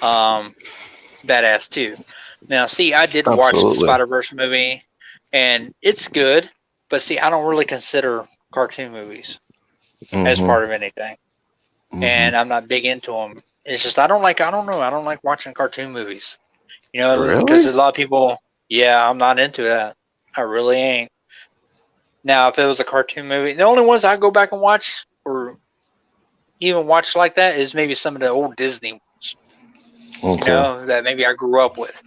badass too. Now, see, I did watch the Spider-Verse movie, and it's good, but see, I don't really consider cartoon movies as part of anything, and I'm not big into them. It's just I don't like watching cartoon movies, because a lot of people. Yeah, I'm not into that. I really ain't. Now, if it was a cartoon movie, the only ones I go back and watch or even watch like that is maybe some of the old Disney ones, that maybe I grew up with.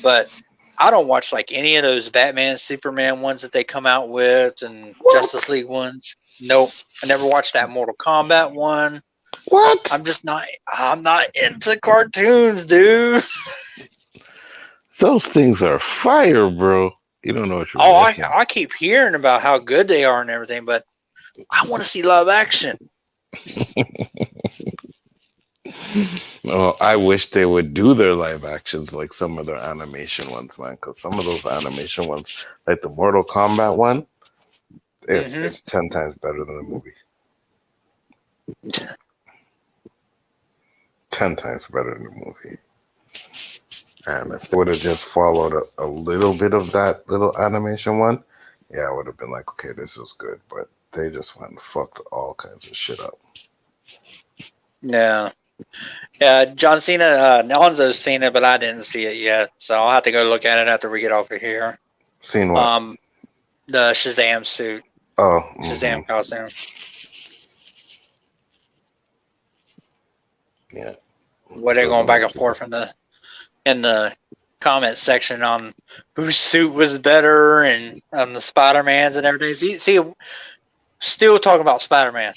But I don't watch like any of those Batman, Superman ones that they come out with and Justice League ones. Nope. I never watched that Mortal Kombat one. What? I'm not into cartoons, dude. Those things are fire, bro. You don't know what you're I keep hearing about how good they are and everything, but I want to see live action. Oh, I wish they would do their live actions like some of their animation ones, man. Because some of those animation ones, like the Mortal Kombat one, it's 10 times better than the movie. 10 times better than the movie. And if they would have just followed a little bit of that little animation one, yeah, I would have been like, okay, this is good. But they just went and fucked all kinds of shit up. Yeah. Yeah, John Cena, Alonzo's seen it, but I didn't see it yet. So I'll have to go look at it after we get off of here. Seen what? The Shazam suit. Oh. Shazam costume. Yeah. What they're going back and forth in the comment section on whose suit was better and on the Spider-Mans and everything. See, still talking about Spider-Man.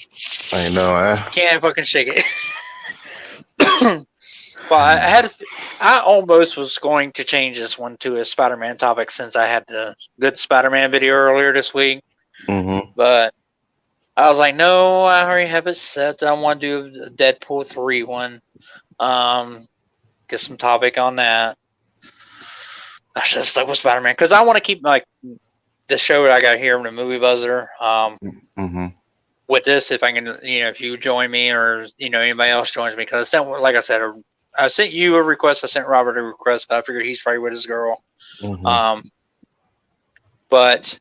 I know, Can't fucking shake it. Well, I almost was going to change this one to a Spider-Man topic since I had the good Spider-Man video earlier this week. But I was like, no, I already have it set. I want to do the Deadpool 3 one. Get some topic on that. I should stuck with Spider-Man because I want to keep like the show that I got here in the Movie Buzzer. With this, if I can, if you join me or anybody else joins me, because like I said, I sent you a request. I sent Robert a request, but I figured he's probably with his girl. But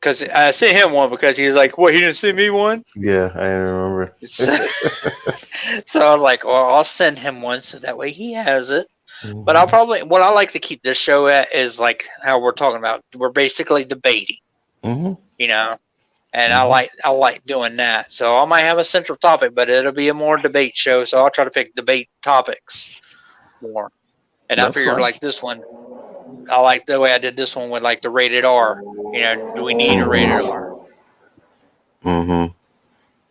because I sent him one because he was like, "What? He didn't send me one?" Yeah, I remember. So I'm like, "Well, I'll send him one so that way he has it." But I'll probably what I like to keep this show at is like how we're talking about. We're basically debating, and I like doing that. So I might have a central topic, but it'll be a more debate show. So I'll try to pick debate topics more. And I figured like this one, I like the way I did this one with like the rated R. Do we need a rated R?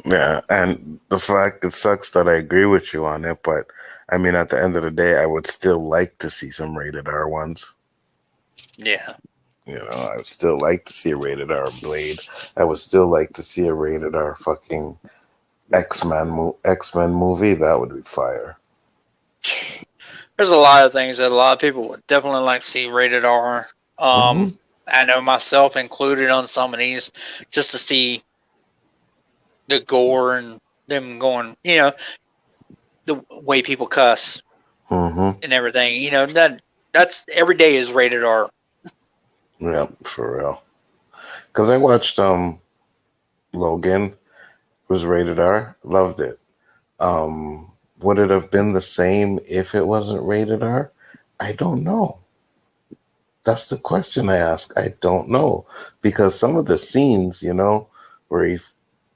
Yeah, and the fact it sucks that I agree with you on it, but I mean, at the end of the day, I would still like to see some rated R ones. Yeah. I would still like to see a rated R Blade. I would still like to see a rated R fucking X-Men movie. That would be fire. There's a lot of things that a lot of people would definitely like to see rated R. I know myself included on some of these, just to see the gore and them going, the way people cuss and everything. That's every day is rated R. Yeah, for real. Because I watched Logan, was rated R. Loved it. Would it have been the same if it wasn't rated R? I don't know. That's the question I ask. I don't know. Because some of the scenes, where he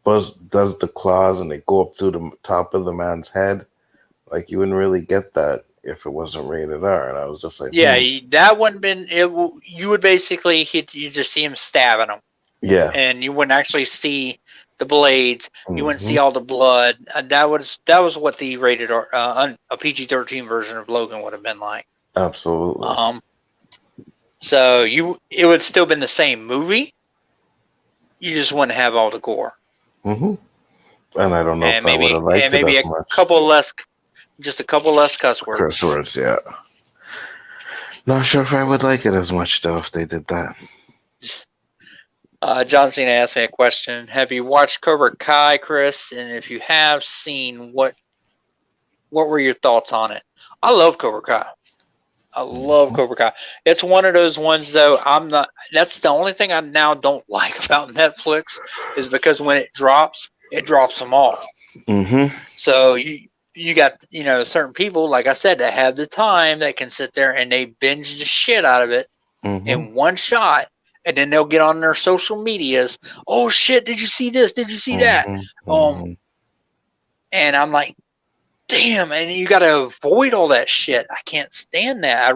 does the claws and they go up through the top of the man's head, like you wouldn't really get that if it wasn't rated R. And I was just like, Yeah, that wouldn't been it. You would basically you just see him stabbing them. Yeah. And you wouldn't actually see the blades. You wouldn't see all the blood. That was what the rated R, a PG-13 version of Logan would have been like. Absolutely. So it would still been the same movie. You just wouldn't have all the gore. And I don't know if I would have liked it maybe as much. Just a couple less cuss words. Curse words, yeah. Not sure if I would like it as much though if they did that. John Cena asked me a question. Have you watched Cobra Kai, Chris? And if you have seen, what were your thoughts on it? I love Cobra Kai. I love Cobra Kai. It's one of those ones, though. That's the only thing I now don't like about Netflix is because when it drops them all. So you got certain people, like I said, that have the time that can sit there and they binge the shit out of it in one shot. And then they'll get on their social medias. Oh shit! Did you see this? Did you see that? And I'm like, damn! And you got to avoid all that shit. I can't stand that.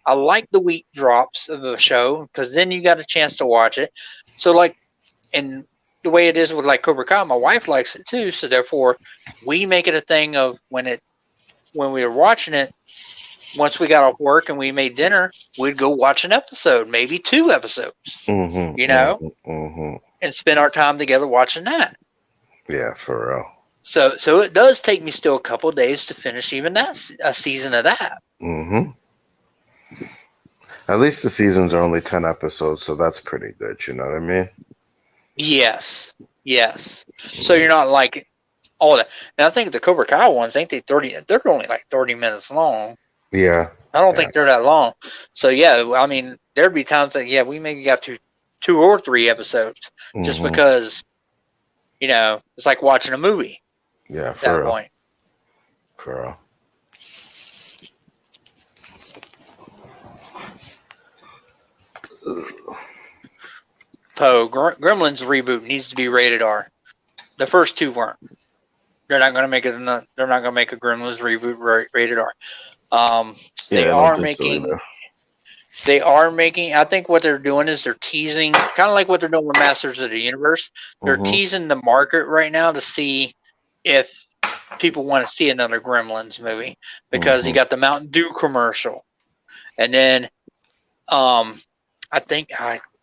I like the week drops of the show because then you got a chance to watch it. So and the way it is with like Cobra Kai, my wife likes it too. So therefore, we make it a thing of when we were watching it. Once we got off work and we made dinner, we'd go watch an episode, maybe 2 episodes, and spend our time together watching that. Yeah, for real. So it does take me still a couple of days to finish even a season of that. At least the seasons are only 10 episodes, so that's pretty good. You know what I mean? Yes. So you're not like all that. And I think the Cobra Kai ones, ain't they 30? They're only like 30 minutes long. Yeah. I don't think they're that long. So yeah, I mean, there'd be times that we maybe got 2 or 3 episodes just because, it's like watching a movie. Yeah, at that point. For real. Gremlins Reboot needs to be rated R. The first 2 weren't. They're not going to make it. They're not going to make a Gremlins Reboot rated R. They are making. I think what they're doing is they're teasing, kind of like what they're doing with Masters of the Universe. They're teasing the market right now to see if people want to see another Gremlins movie because you got the Mountain Dew commercial, and then I think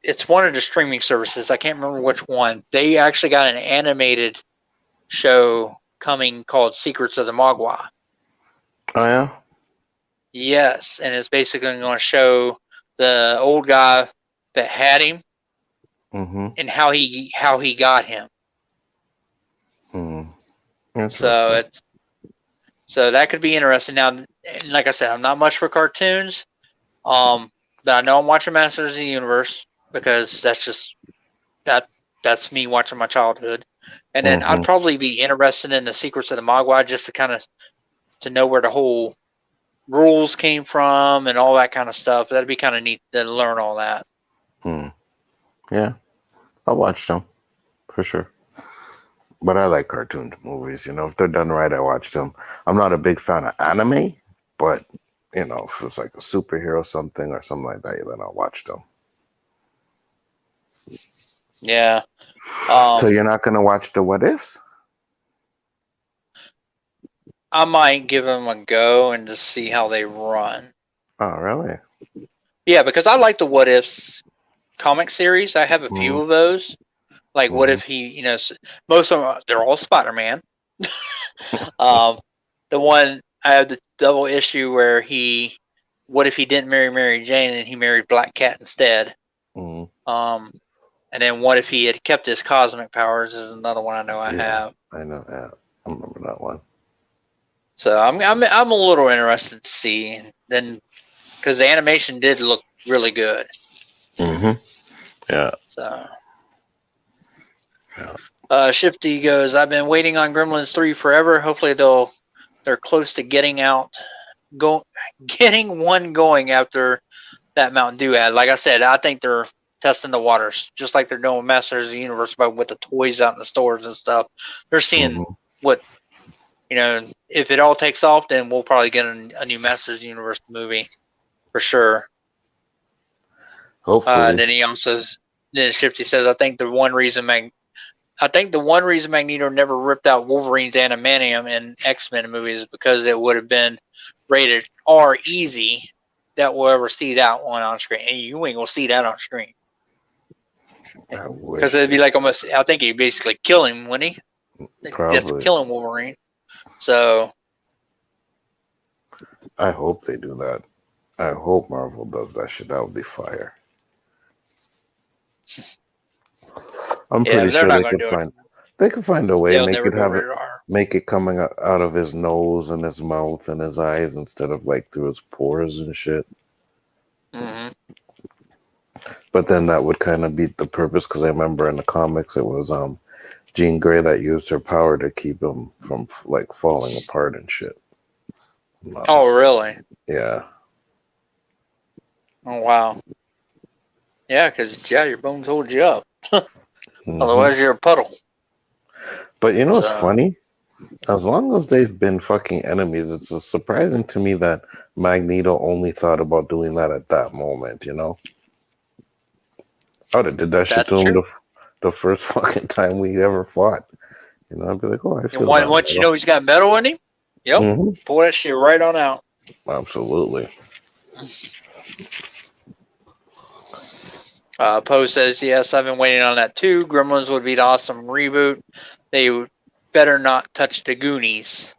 it's one of the streaming services. I can't remember which one. They actually got an animated show coming called Secrets of the Mogwai. Oh yeah. Yes, and it's basically going to show the old guy that had him and how he got him. So that could be interesting. Now, like I said, I'm not much for cartoons, but I know I'm watching Masters of the Universe because that's me watching my childhood, and then I'd probably be interested in the Secrets of the Mogwai just to kind of to know where the whole rules came from and all that kind of stuff. That'd be kind of neat to learn all that. Yeah, I'll watch them for sure. But I like cartoon movies. If they're done right, I watch them. I'm not a big fan of anime, but if it's like a superhero something or something like that, then I'll watch them. Yeah. So you're not gonna watch the What Ifs? I might give them a go and just see how they run. Oh, really? Yeah, because I like the What Ifs comic series. I have a few of those. Like, what if he, most of them, they're all Spider-Man. The one, I have the double issue where what if he didn't marry Mary Jane and he married Black Cat instead? And then what if he had kept his cosmic powers? Is another one I know I have. I know. Yeah, I remember that one. So I'm a little interested to see. Then because the animation did look really good. Yeah. So. Yeah. Shifty goes, I've been waiting on Gremlins 3 forever. Hopefully they're close to getting one going after that Mountain Dew ad. Like I said, I think they're testing the waters, just like they're doing Masters of the Universe, but with the toys out in the stores and stuff. They're seeing what, if it all takes off, then we'll probably get a new Masters of the Universe movie for sure. Hopefully. Then Shifty says, I think the one reason Magneto never ripped out Wolverine's adamantium in X-Men movies is because it would have been rated R easy that we'll ever see that one on screen. And you ain't gonna see that on screen. Because it'd be like almost, I think he'd basically kill him, wouldn't he? Probably. That's killing Wolverine. So. I hope they do that. I hope Marvel does that shit. That would be fire. I'm pretty sure they could find a way, make it coming out of his nose and his mouth and his eyes instead of like through his pores and shit. But then that would kind of beat the purpose, because I remember in the comics it was Jean Grey that used her power to keep him from like falling apart and shit. Oh, really? Yeah. Oh, wow. Yeah, because your bones hold you up. Otherwise, you're a puddle. But you know what's funny? As long as they've been fucking enemies, it's surprising to me that Magneto only thought about doing that at that moment, you know? I would have did that shit to him the first fucking time we ever fought. You know, I'd be like, oh, I feel that. Once you know he's got metal in him, pull that shit right on out. Absolutely. Poe says, yes, I've been waiting on that too. Gremlins would be an awesome reboot. They would better not touch the Goonies.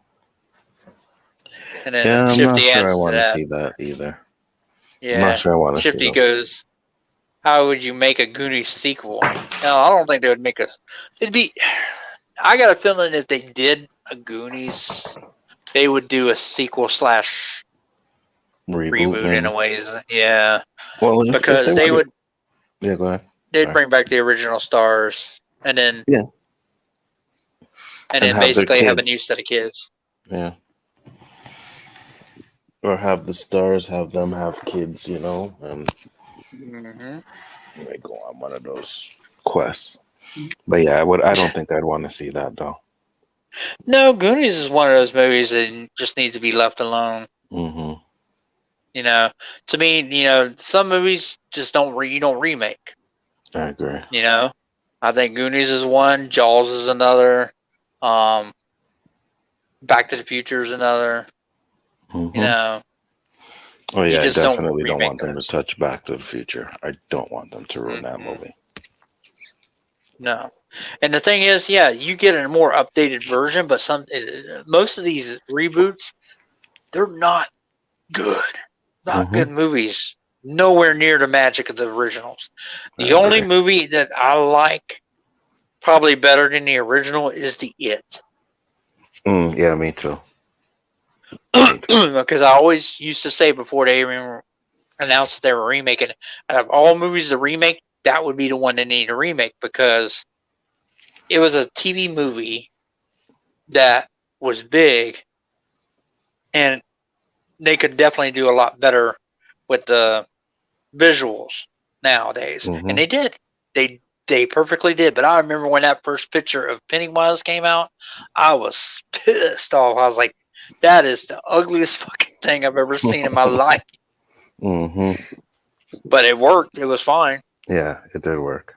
And then I'm not sure I want to see that either. Yeah. I'm not sure I want to see that. Shifty goes, how would you make a Goonies sequel? No, I don't think they would make I got a feeling if they did a Goonies, they would do a sequel / reboot in a ways. Yeah. Well, because they would. Yeah, go ahead. They'd bring back the original stars, and then and then basically have a new set of kids. Yeah. Or have the stars have them have kids, you know, and they go on one of those quests. But yeah, I don't think I'd want to see that though. No, Goonies is one of those movies that just needs to be left alone. You know, to me, some movies just you don't remake. I agree. You know, I think Goonies is one, Jaws is another, Back to the Future is another. You know. Oh yeah, I definitely don't want them to touch Back to the Future. I don't want them to ruin that movie. No. And the thing is, you get a more updated version, but most of these reboots, they're not good. Not good movies. Nowhere near the magic of the originals. The only movie that I like probably better than the original is the It. Yeah, me too. Because I always used to say before they even announced that they were remaking it, out of all movies to remake, that would be the one that needed a remake, because it was a TV movie that was big, and they could definitely do a lot better with the visuals nowadays. And they did. They perfectly did. But I remember when that first picture of Pennywise came out, I was pissed off. I was like, that is the ugliest fucking thing I've ever seen in my life. But it worked. It was fine. Yeah, it did work.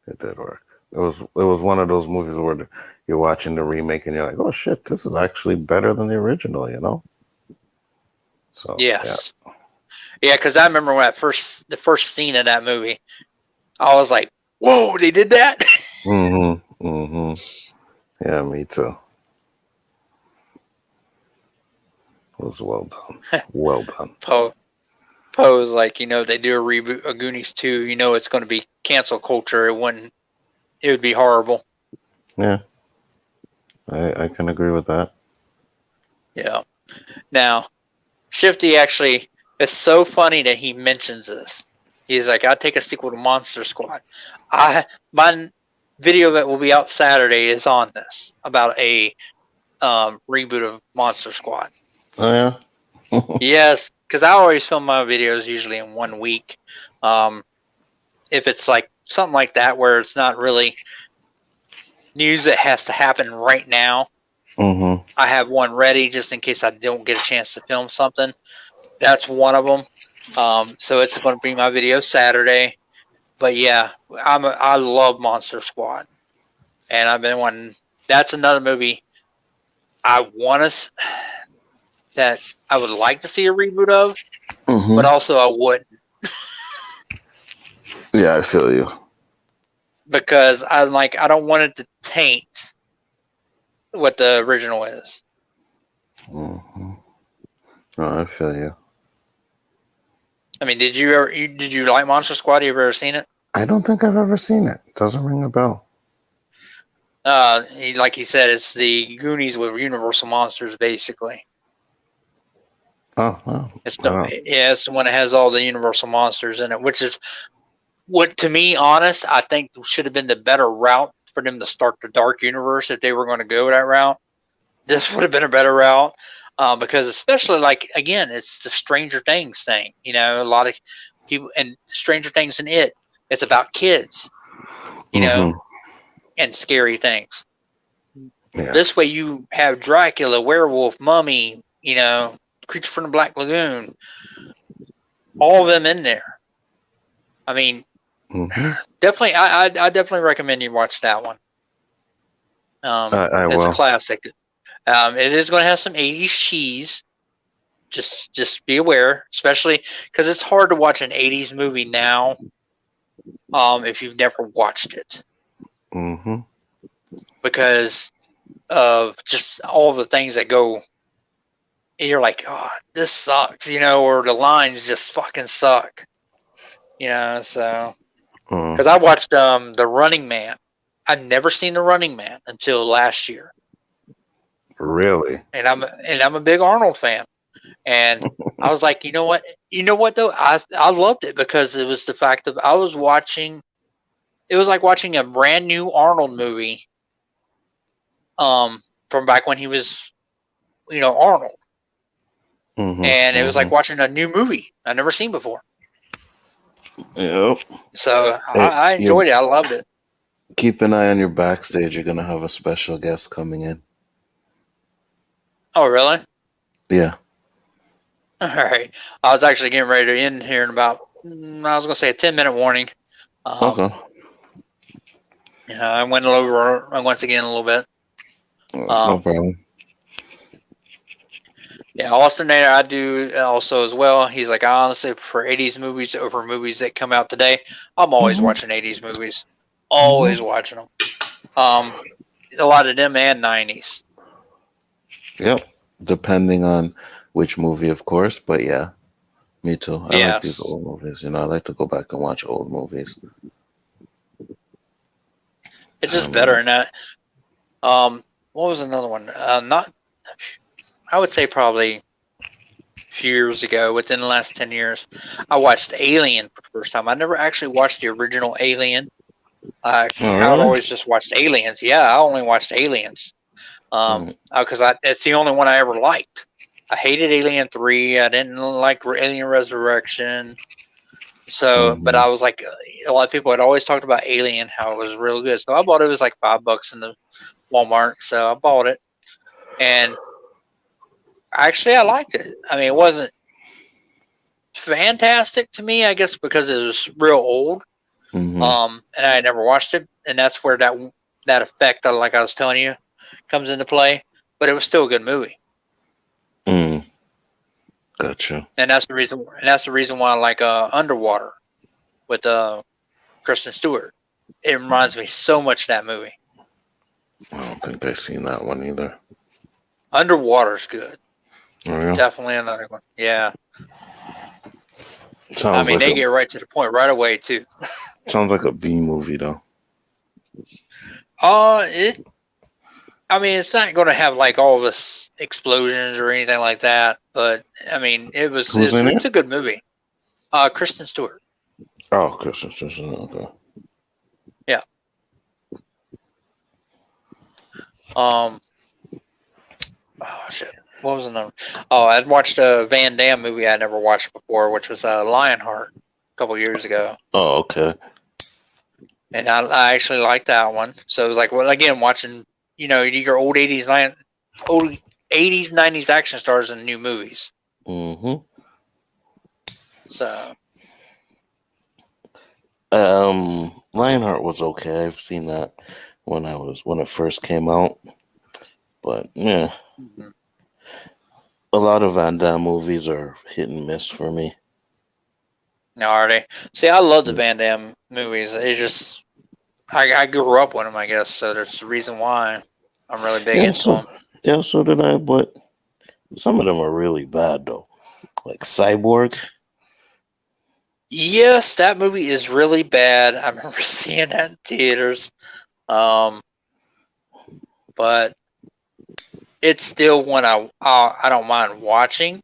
It did work. It was one of those movies where you're watching the remake and you're like, oh shit, this is actually better than the original, you know? So yes. Yeah, because I remember when the first scene of that movie, I was like, whoa, they did that? Yeah, me too. It was well done. Well done. suppose, like, they do a reboot of Goonies 2, it's going to be cancel culture. It would be horrible. Yeah. I can agree with that. Yeah. Now, Shifty actually, it's so funny that he mentions this. He's like, I'd take a sequel to Monster Squad. My video that will be out Saturday is on this, about a reboot of Monster Squad. Oh, yeah? Yes, because I always film my videos usually in 1 week. If it's like something like that where it's not really news that has to happen right now, I have one ready just in case I don't get a chance to film something. That's one of them. So it's going to be my video Saturday. But yeah, I love Monster Squad, and I've been wanting. That's another movie that I would like to see a reboot of, but also I wouldn't. Yeah, I feel you. Because I don't want it to taint what the original is. Oh, I feel you. I mean, did you like Monster Squad? Have you ever seen it? I don't think I've ever seen it. Doesn't ring a bell. Like he said, it's the Goonies with Universal monsters, basically. Oh, it's the one that has all the Universal monsters in it, which is what, to me, honest, I think should have been the better route for them to start the Dark Universe if they were going to go that route. This would have been a better route. Because especially, like, again, it's the Stranger Things thing. A lot of people, and Stranger Things and it's about kids, and scary things. Yeah. This way you have Dracula, werewolf, mummy, Creature from the Black Lagoon, all of them in there. I mean, definitely, I definitely recommend you watch that one. I it's will. A classic. It is going to have some 80s cheese. Just be aware, especially because it's hard to watch an 80s movie now if you've never watched it. Because of just all the things that go, you're like, oh, this sucks, or the lines just fucking suck. So because I watched The Running Man. I've never seen The Running Man until last year. Really? And I'm a big Arnold fan. And I was like, you know what though? I loved it because it was the fact of it was like watching a brand new Arnold movie from back when he was, Arnold. And it was like watching a new movie I've never seen before. Yep. So I enjoyed it. I loved it. Keep an eye on your backstage. You're going to have a special guest coming in. Oh, really? Yeah. All right. I was actually getting ready to end here in about, I was going to say a 10-minute warning. Okay. I went over once again a little bit. No problem. Yeah, Austin Nader, I do also as well. He's like, I honestly prefer 80s movies over movies that come out today. I'm always watching 80s movies. Always watching them. A lot of them and 90s. Yep. Depending on which movie, of course. But yeah, me too. I like these old movies. I like to go back and watch old movies. It's just better than that. What was another one? I would say probably a few years ago, within the last 10 years, I watched Alien for the first time. I never actually watched the original Alien. I would always just watched Aliens. Yeah, I only watched Aliens. Because it's the only one I ever liked. I hated Alien 3. I didn't like Alien Resurrection. So, but I was like, a lot of people had always talked about Alien, how it was real good. So I bought it. It was like $5 in the Walmart. So I bought it. And actually, I liked it. I mean, it wasn't fantastic to me, I guess, because it was real old. And I had never watched it. And that's where that effect, like I was telling you, comes into play. But it was still a good movie. Gotcha. And that's the reason why I like Underwater with Kristen Stewart. It reminds me so much of that movie. I don't think I've seen that one either. Underwater's good. Oh, yeah? Definitely another one. Yeah. Sounds they get right to the point right away too. Sounds like a B movie though. It's not going to have like all this explosions or anything like that, but Who's in it's it? a good movie. Kristen Stewart. Oh, Kristen Stewart. Okay. Yeah. Oh shit. What was the name? Oh, I'd watched a Van Damme movie I never watched before, which was Lionheart a couple years ago. Oh, okay. And I actually liked that one. So it was like, well, again, watching, your old 80s, 90s action stars in new movies. Mm-hmm. So. Lionheart was okay. I've seen that when it first came out. But yeah. Mm-hmm. A lot of Van Damme movies are hit and miss for me. No, are they? See, I love the Van Damme movies. It's just I grew up with them, I guess. So there's a reason why I'm really big into them. Yeah, so did I. But some of them are really bad though, like Cyborg. Yes, that movie is really bad. I remember seeing that in theaters. But it's still one I don't mind watching,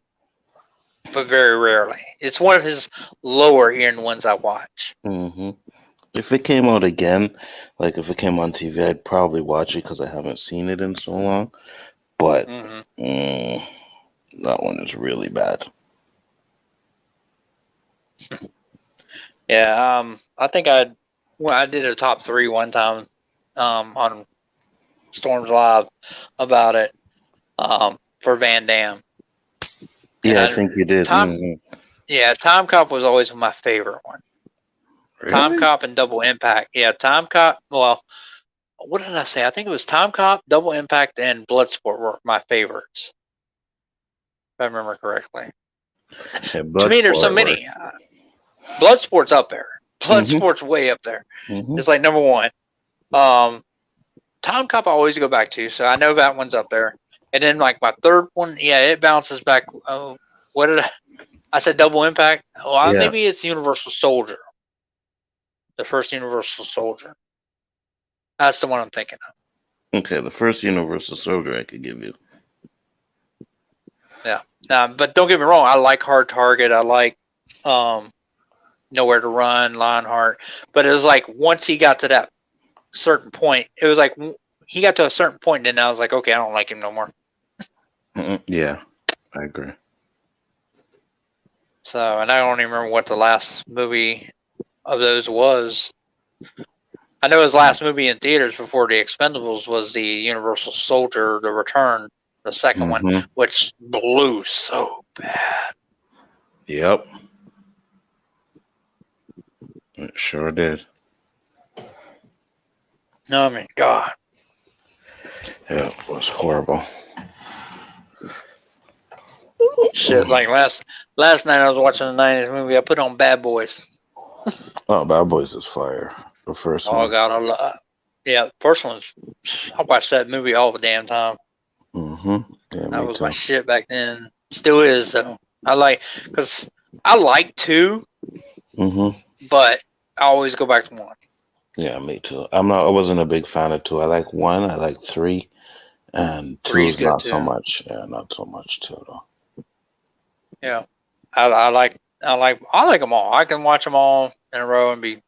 but very rarely. It's one of his lower end ones I watch. Mm-hmm. If it came out again, like if it came on TV, I'd probably watch it because I haven't seen it in so long. But that one is really bad. Yeah, I think I did a top 3 one time on Storms Live about it for Van Damme. Yeah, I think you did. Yeah, Time Cop was always my favorite one. Really? Time Cop and Double Impact. Yeah, Time Cop. Well, what did I say? I think it was Time Cop, Double Impact, and Bloodsport were my favorites. If I remember correctly. To me, there's so many. Bloodsport's up there. Bloodsport's way up there. It's like number 1. Time Cop I always go back to, so I know that one's up there. And then like my third one, yeah, it bounces back. Oh, what did I said? Double Impact. Well, maybe it's Universal Soldier. The first Universal Soldier. That's the one I'm thinking of. Okay, the first Universal Soldier I could give you. Yeah, but don't get me wrong. I like Hard Target. I like Nowhere to Run, Lionheart. But it was like once he got to that certain point, it was like he got to a certain point, and then I was like, okay, I don't like him no more. Yeah, I agree. So, and I don't even remember what the last movie of those was. I know his last movie in theaters before The Expendables was the Universal Soldier: The Return, the second one, which blew so bad. Yep. It sure did. No, I mean, God. Yeah, it was horrible. Shit, like last night I was watching a 90s movie. I put on Bad Boys. Oh, Bad Boys is fire. The first one. Oh, God. The first one's... I watched that movie all the damn time. Yeah, that was my shit back then. Still is, though. Because I like 2, but I always go back to 1. Yeah, me too. I wasn't a big fan of 2. I like 1. I like 3, and 2 is not so much. Yeah, not so much 2 though. Yeah, I like them all. I can watch them all in a row and be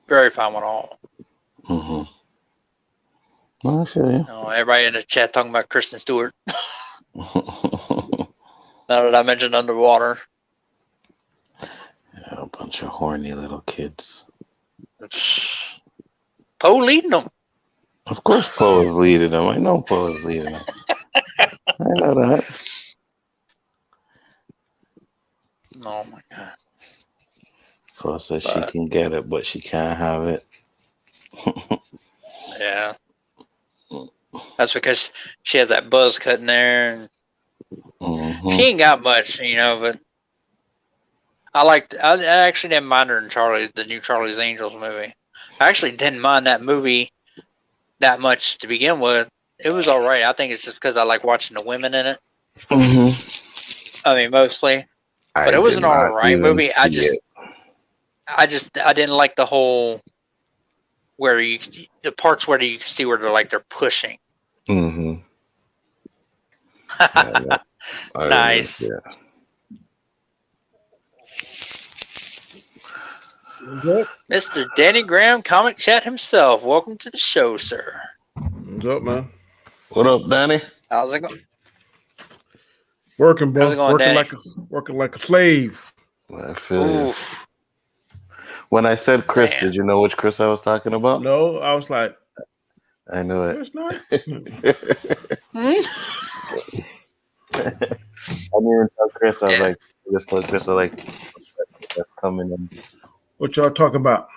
very fine with all. I feel you. Everybody in the chat talking about Kristen Stewart. Now that I mentioned Underwater. Yeah, a bunch of horny little kids. Poe leading them. Of course Poe is leading them. I know Poe is leading them. I know that. Oh my God. Poe says she can get it, but she can't have it. Yeah. That's because she has that buzz cut in there. And she ain't got much, but I actually didn't mind her in the new Charlie's Angels movie. I actually didn't mind that movie that much to begin with. It was all right. I think it's just because I like watching the women in it. I mean, mostly. But it was an all right movie. I didn't like the whole the parts where you see where they're pushing. Mm-hmm. Nice. Mr. Danny Graham, Comic Chat himself. Welcome to the show, sir. What's up, man? What up, Danny? How's it going? Working, bro. How's it going, working like a slave. I feel you. When I said Chris, did you know which Chris I was talking about? No, I was like, I knew it. It's not. I didn't even tell Chris. I was like, I just told Chris, that's coming in. What y'all talking about?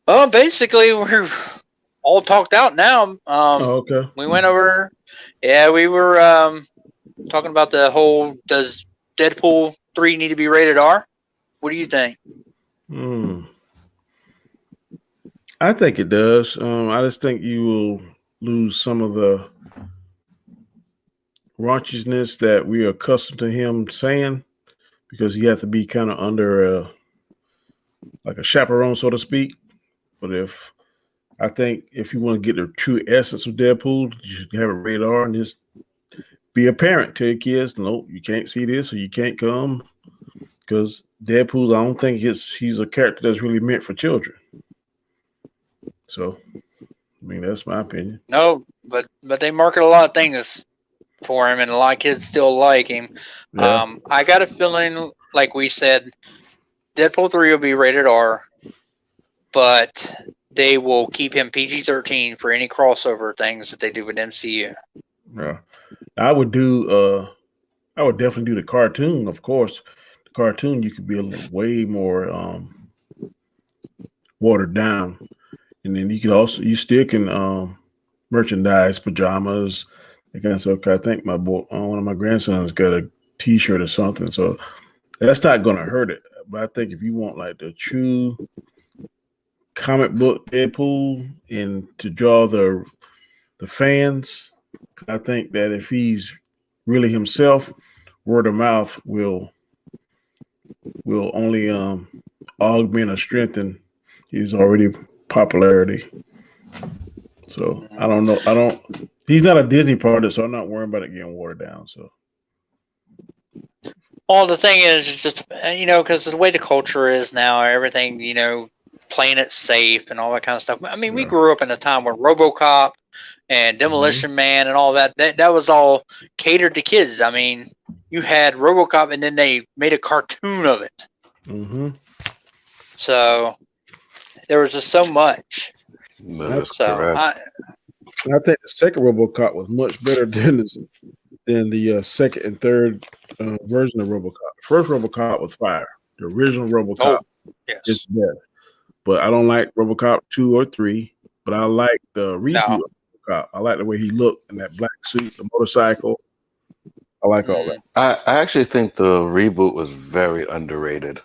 Well, basically, we're all talked out now. Okay. We went over. Yeah, we were talking about the whole. Does Deadpool 3 need to be rated R? What do you think? I think it does. I just think you will lose some of the raunchiness that we are accustomed to him saying, because you have to be kind of under like a chaperone, so to speak. But I think if you want to get the true essence of Deadpool, you should have a rated R and just be a parent. Tell your kids, no, you can't see this or you can't come, because Deadpool, I don't think he's a character that's really meant for children. So, I mean, that's my opinion. No, but they market a lot of things for him, and a lot of kids still like him. Yeah. I got a feeling, like we said, Deadpool 3 will be rated R, but they will keep him PG-13 for any crossover things that they do with MCU. Yeah, I would definitely do the cartoon. Of course, the cartoon you could be way more watered down, and then you still can merchandise pajamas. That kind of stuff. I think one of my grandsons got a T-shirt or something, so that's not going to hurt it. But I think if you want like the true comic book Deadpool and to draw the fans, I think that if he's really himself, word of mouth will only augment or strengthen his already popularity. So I don't know. He's not a Disney product, so I'm not worrying about it getting watered down. So. Well, the thing is just, because the way the culture is now, everything, playing it safe and all that kind of stuff. I mean, we grew up in a time where RoboCop and Demolition Man and all that was all catered to kids. I mean, you had RoboCop and then they made a cartoon of it. Mm-hmm. So there was just so much. That's correct. I think the second RoboCop was much better than the second and third version of RoboCop. The first RoboCop was fire. The original RoboCop is death. But I don't like RoboCop 2 or 3. But I like the reboot of RoboCop. I like the way he looked in that black suit, the motorcycle. I like all that. I actually think the reboot was very underrated.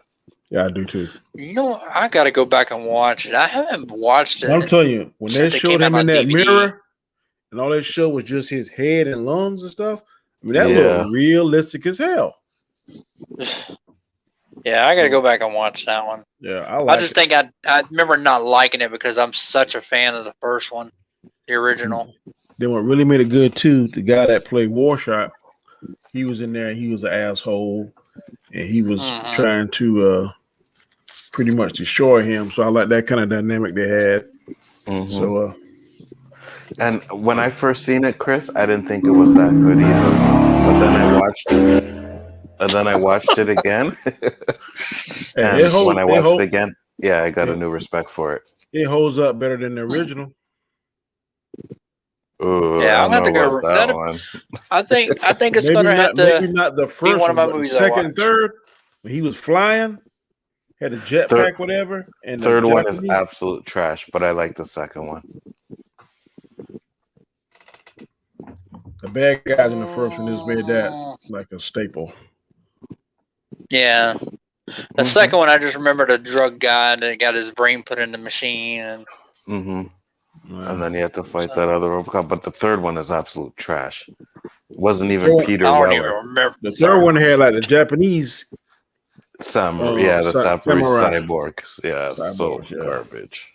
Yeah, I do too. I got to go back and watch it. I haven't watched it. I'm telling you, when they showed him in that mirror, and all they showed was just his head and lungs and stuff, I mean, that looked realistic as hell. Yeah, I got to go back and watch that one. Yeah, I just think I remember not liking it because I'm such a fan of the first one, the original. Then what really made it good too, the guy that played Warshot, he was in there. He was an asshole, and he was trying to pretty much destroy him. So I like that kind of dynamic they had. Mm-hmm. So, and when I first seen it, Chris, I didn't think it was that good either. But then I watched it again. And when I watched it again, I got a new respect for it. It holds up better than the original. Ooh, yeah, I'm gonna have to go that one. I think it's gonna have to maybe not the first one, but the second and third, when he was flying, had a jetpack, whatever. And third one is absolute trash, but I like the second one. The bad guys in the first one just made that like a staple. Yeah. The second one, I just remember the drug guy that got his brain put in the machine. And and then you have to fight that other RoboCop. But the third one is absolute trash. Wasn't even Peter I don't Weller. even remember. The third one had like the Japanese the samurai cyborgs. Yeah, so Cyborgs, yeah. garbage.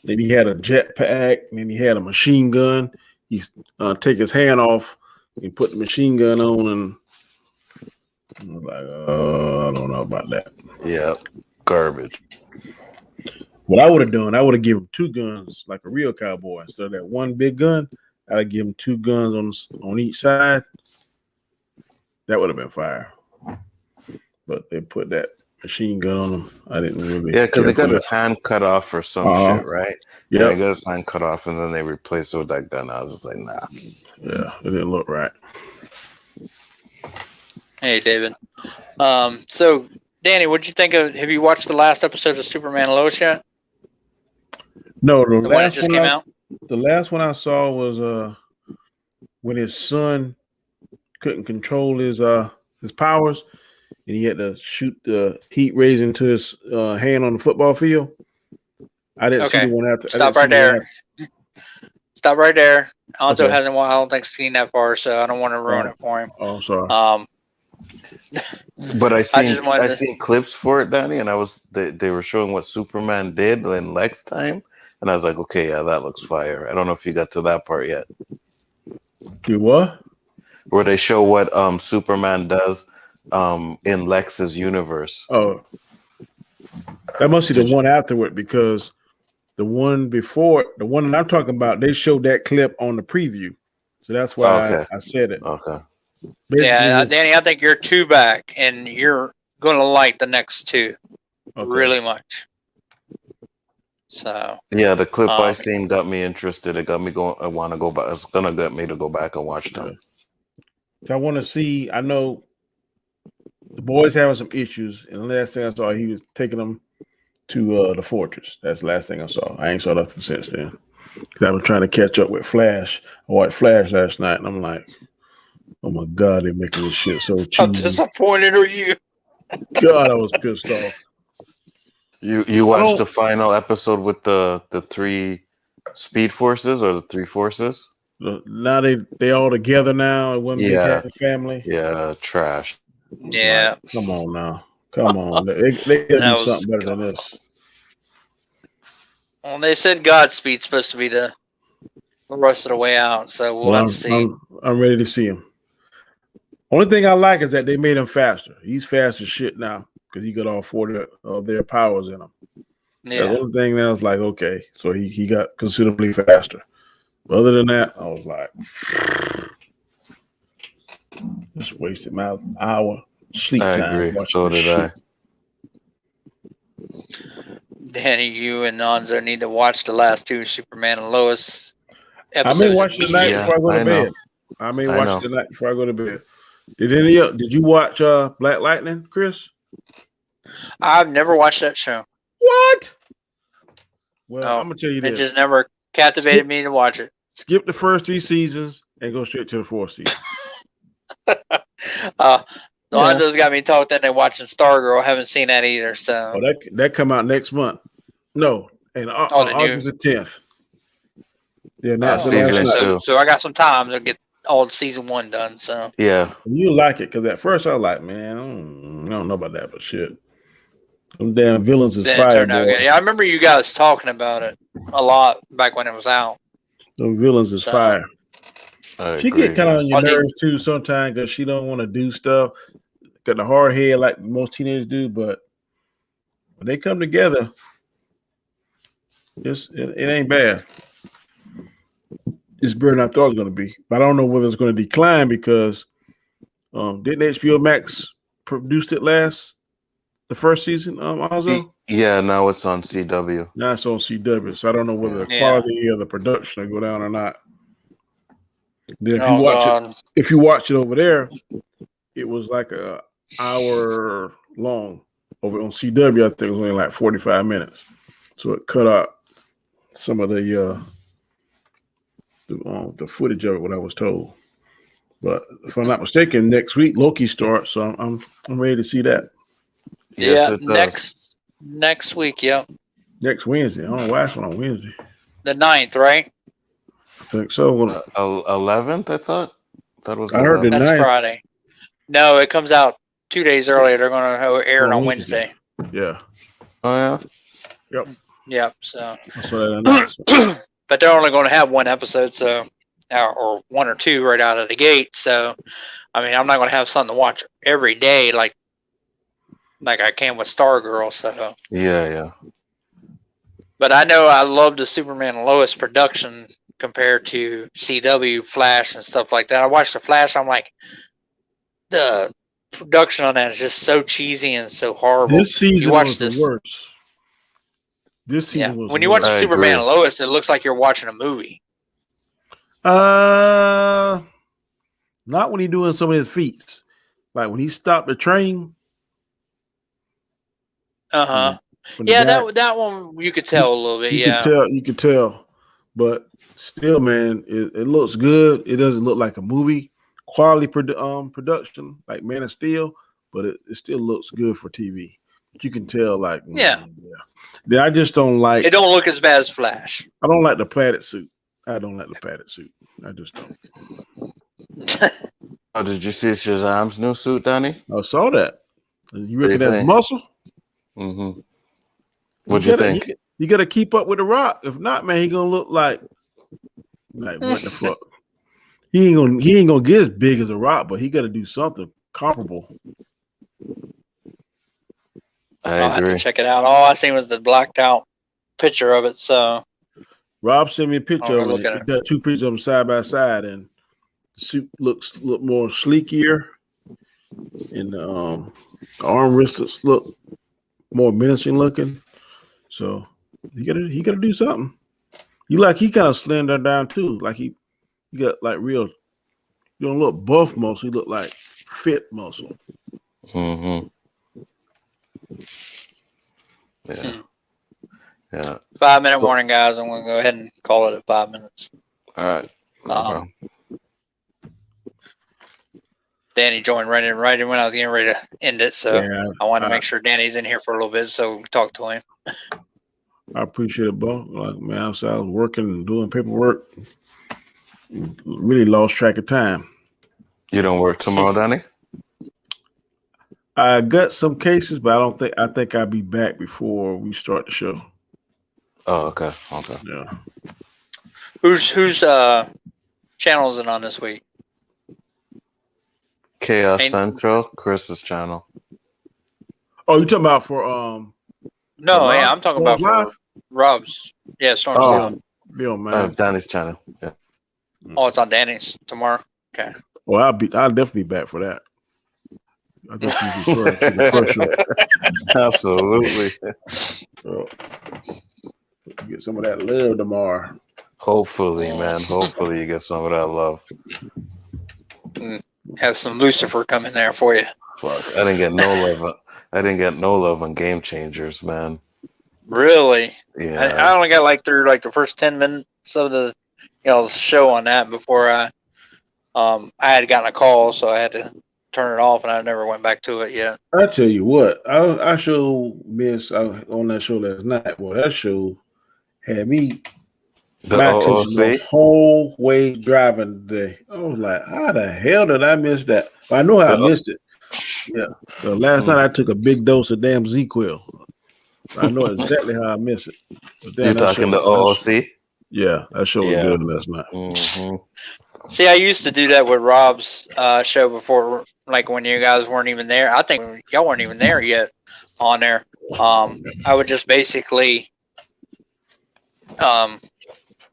Then he had a jetpack. Then he had a machine gun. He take his hand off and put the machine gun on, and I was like, I don't know about that. Yeah, garbage. What I would have done, I would have given him 2 guns like a real cowboy. Instead of that one big gun, I'd give him 2 guns on each side. That would have been fire. But they put that machine gun on him. I didn't really. Yeah, because they got his hand cut off or some shit, right? Yeah, they got his hand cut off, and then they replaced it with that gun. I was just like, nah. Yeah, it didn't look right. Hey, David. So, Danny, what'd you think of? Have you watched the last episode of Superman and Lois yet? No, the one that last just one came out. The last one I saw was when his son couldn't control his powers, and he had to shoot the heat rays into his hand on the football field. I didn't see the one after. Stop right there. Stop right there. Alonzo hasn't. I don't think seen that far, so I don't want to ruin it for him. Oh, sorry. But I seen clips for it, Danny, and they were showing what Superman did in Lex time, and I was like, okay, yeah, that looks fire. I don't know if you got to that part yet. Do what? Where they show what Superman does in Lex's universe. Oh, that must be the one afterward, because the one before, the one that I'm talking about, they showed that clip on the preview, so that's why I said it. Okay. Yeah, Danny, I think you're 2 back, and you're gonna like the next 2 really much. So yeah, the clip I seen got me interested. It got me going. I want to go back. It's gonna get me to go back and watch them. So I want to see. I know the boys having some issues, and the last thing I saw, he was taking them to the fortress. That's the last thing I saw. I ain't saw nothing since then. Because I've been trying to catch up with Flash. I watched Flash last night, and I'm like, oh my God, they're making this shit so cheesy. How disappointed are you? God, I was pissed off. You watched the final episode with the 3 speed forces or the 3 forces? Now they all together now. One big happy family. Yeah, trash. Yeah. Like, come on now. Come on. They gotta do something better than this. Well, they said Godspeed's supposed to be the rest of the way out, so we'll have to see. I'm ready to see him. Only thing I like is that they made him faster. He's fast as shit now because he got all 4 of their powers in him. Yeah. The only thing that was like, okay, so he got considerably faster. But other than that, I was like, just wasted my hour sleep time. I agree. So did I. Danny, you and Nonzo need to watch the last 2 Superman and Lois episodes. I may watch it tonight before I go to bed. I may watch it tonight before I go to bed. Did you watch Black Lightning, Chris? I've never watched that show. What? Well, I'm gonna tell you this. It just never captivated me to watch it. Skip the first 3 seasons and go straight to the 4th season. Lonzo's got me talked that they're watching Stargirl. I haven't seen that either. So that come out next month. No, and August the 10th. Yeah, season 2. So I got some time to get all season 1 done. So yeah, you like it because at first I was like, man, I don't know about that, but shit, them damn villains is fire. Yeah, I remember you guys talking about it a lot back when it was out. Them villains is fire. She agree, get kind of on your nerves too sometimes because she don't want to do stuff. Got the hard head like most teenagers do, but when they come together, it ain't bad. It's better than I thought it was going to be, but I don't know whether it's going to decline because didn't HBO Max produced it the first season? Also, yeah, now it's on CW. Now it's on CW, so I don't know whether the quality of the production will go down or not. Then if you watch it over there, it was like a hour long. Over on CW, I think it was only like 45 minutes, so it cut out some of the footage of it, what I was told. But if I'm not mistaken, next week Loki starts, so I'm ready to see that. Yes, next week, next Wednesday. I don't know why it's on Wednesday. The 9th, right? I think so. 11th, I thought. That was I heard the 11th. That's 9th. Friday. No, it comes out 2 days earlier. They're going to air it on Wednesday. Yeah. Oh yeah. Yep. Yep. So, That's what I announced. but they're only going to have one episode, so or one or two right out of the gate. So, I mean, I'm not going to have something to watch every day like I can with Stargirl. So, Yeah. but I know I love the Superman and Lois production compared to CW, Flash, and stuff like that. I watched the Flash. I'm like, the production on that is just so cheesy and so horrible. This season was the worst. This season was when the you watch worst. Superman and Lois, it looks like you're watching a movie. Not when he's doing some of his feats. Like when he stopped the train. Yeah, that one you could tell a little bit. You could tell, but still, man, it looks good. It doesn't look like a movie quality production like Man of Steel, but it still looks good for TV. But you can tell, like, Then I just don't like. It don't look as bad as Flash. I don't like the padded suit. I don't like the padded suit. I just don't. Oh, did you see Shazam's new suit, Danny? I saw that. You reckon that's muscle? Mm-hmm. What'd you think? You got to keep up with The Rock. If not, man, he gonna look like what the fuck? He ain't gonna get as big as The Rock, but he got to do something comparable. I'll have to check it out. All I seen was the blacked out picture of it. So Rob sent me a picture of it. He got two pictures of them side by side, and the suit looks more sleekier, and the arm wrists look more menacing looking. So he gotta do something. He kind of slimmed down too. Like he got like real. You don't look buff muscle. He look like fit muscle. Mm-hmm. Yeah. 5-minute warning, guys. I'm gonna go ahead and call it at 5 minutes. All right. Danny joined right in when I was getting ready to end it, so I wanted to make sure Danny's in here for a little bit so we can talk to him. I appreciate it, bro. Like, man, I was working and doing paperwork. Really lost track of time. You don't work tomorrow, Danny? I got some cases, but I think I'll be back before we start the show. Oh, okay. Yeah. Whose channel is it on this week? Chaos Central, Chris's channel. Oh, you talking about for No, yeah, I'm talking about for Rob's. Yeah, Storm Bill, man. Danny's channel. Yeah. Oh, it's on Danny's tomorrow. Okay. Well, I'll definitely be back for that. I think you referred to the first show. Absolutely. So, get some of that love tomorrow. Hopefully, man. Hopefully you get some of that love. Have some Lucifer come in there for you. Fuck. I didn't get no love. I didn't get no love on Game Changers, man. Really? Yeah. I only got through the first 10 minutes of the show on that before I had gotten a call, so I had to turn it off, and I never went back to it yet. I tell you what, I sure missed on that show last night. Well, that show had me the whole way driving today. I was like, how the hell did I miss that? I know how I missed it. Yeah. So last night I took a big dose of damn Z-Quil. I know exactly how I missed it. You're talking to OOC? Yeah, that show was good last night. Mm-hmm. See, I used to do that with Rob's show before, when you guys weren't even there. I think y'all weren't even there yet on there. I would just basically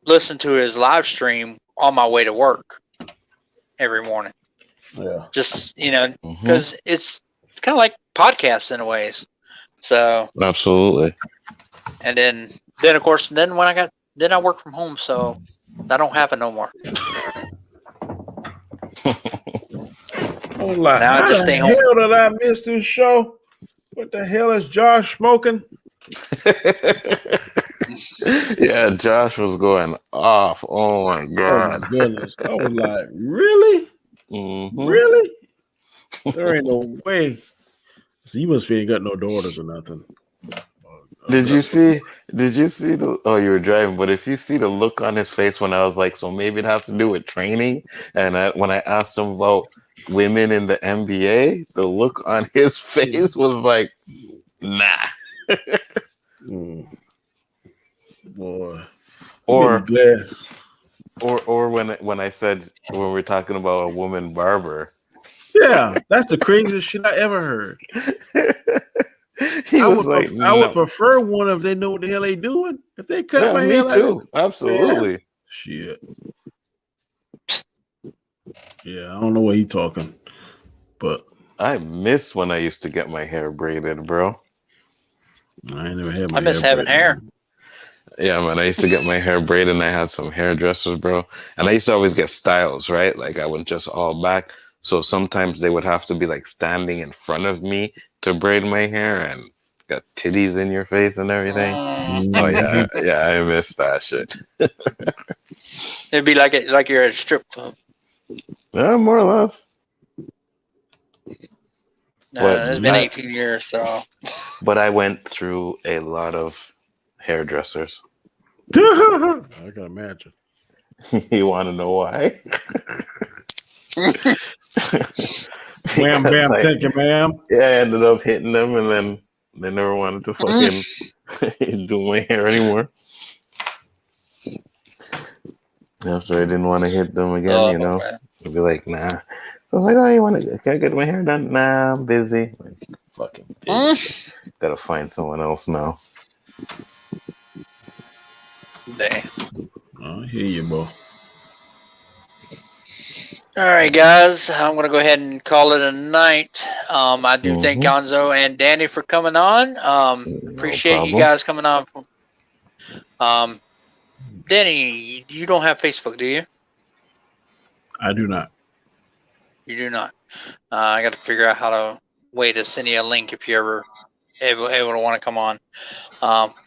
listen to his live stream on my way to work every morning. Yeah. Just, because it's kind of like podcasts in a ways. So. Absolutely. And then of course, then I work from home, so that don't happen no more. Now I just stay home. How the hell did I miss this show? What the hell is Josh smoking? Yeah, Josh was going off. Oh my god! Oh my goodness! I was like, really? Mm-hmm. Really? There ain't no way. So you must be ain't got no daughters or nothing. Did you see? Did you see the? Oh, you were driving, but if you see the look on his face when I was like, so maybe it has to do with training. And when I asked him about women in the NBA, the look on his face was like, nah. Boy, Or glad. or when I said when we're talking about a woman barber. Yeah, that's the craziest shit I ever heard. He was like, I would no. prefer one if they know what the hell they doing. If they cut my hair Me like too. that, Absolutely. man, shit. Yeah, I don't know what he talking, but I miss when I used to get my hair braided, bro. I ain't never had my I miss hair having braided. hair. Yeah, man. I used to get my hair braided and I had some hairdressers, bro. And I used to always get styles, right? Like I would just all back. So sometimes they would have to be like standing in front of me to braid my hair and got titties in your face and everything. Oh yeah, yeah, I miss that shit. It'd be like you're at a strip club. Yeah, more or less. It's been 18 years, so. But I went through a lot of hairdressers. I can imagine. You want to know why? Wham bam, thank you, ma'am. Yeah, I ended up hitting them, and then they never wanted to fucking do my hair anymore. After I didn't want to hit them again, you know, I'd be like, nah. So I was like, oh, can I get my hair done? Nah, I'm busy. Like, fucking bitch. Gotta find someone else now. Damn. I hear you, bro. All right, guys. I'm gonna go ahead and call it a night. I do thank Gonzo and Danny for coming on. Appreciate you guys coming on. Danny, you don't have Facebook, do you? I do not. You do not. I got to figure out how to send you a link if you're ever able to want to come on.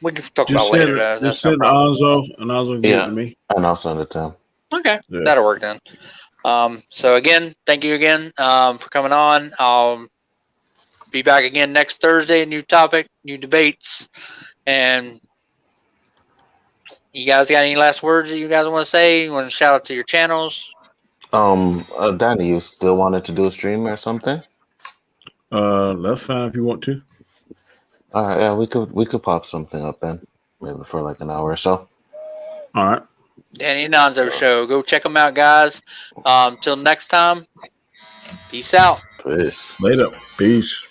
We can talk about later. Just send Anzo, and Anzo get to me. And I'll send it to him. Okay, that'll work then. So again, thank you again for coming on. I'll be back again next Thursday. New topic, new debates, and you guys got any last words that you guys want to say? You want to shout out to your channels? Danny, you still wanted to do a stream or something? That's fine if you want to. All right, yeah, we could pop something up then, maybe for like an hour or so. All right. Danny Nonzo Show. Go check them out, guys. Till next time. Peace out. Peace. Later. Peace.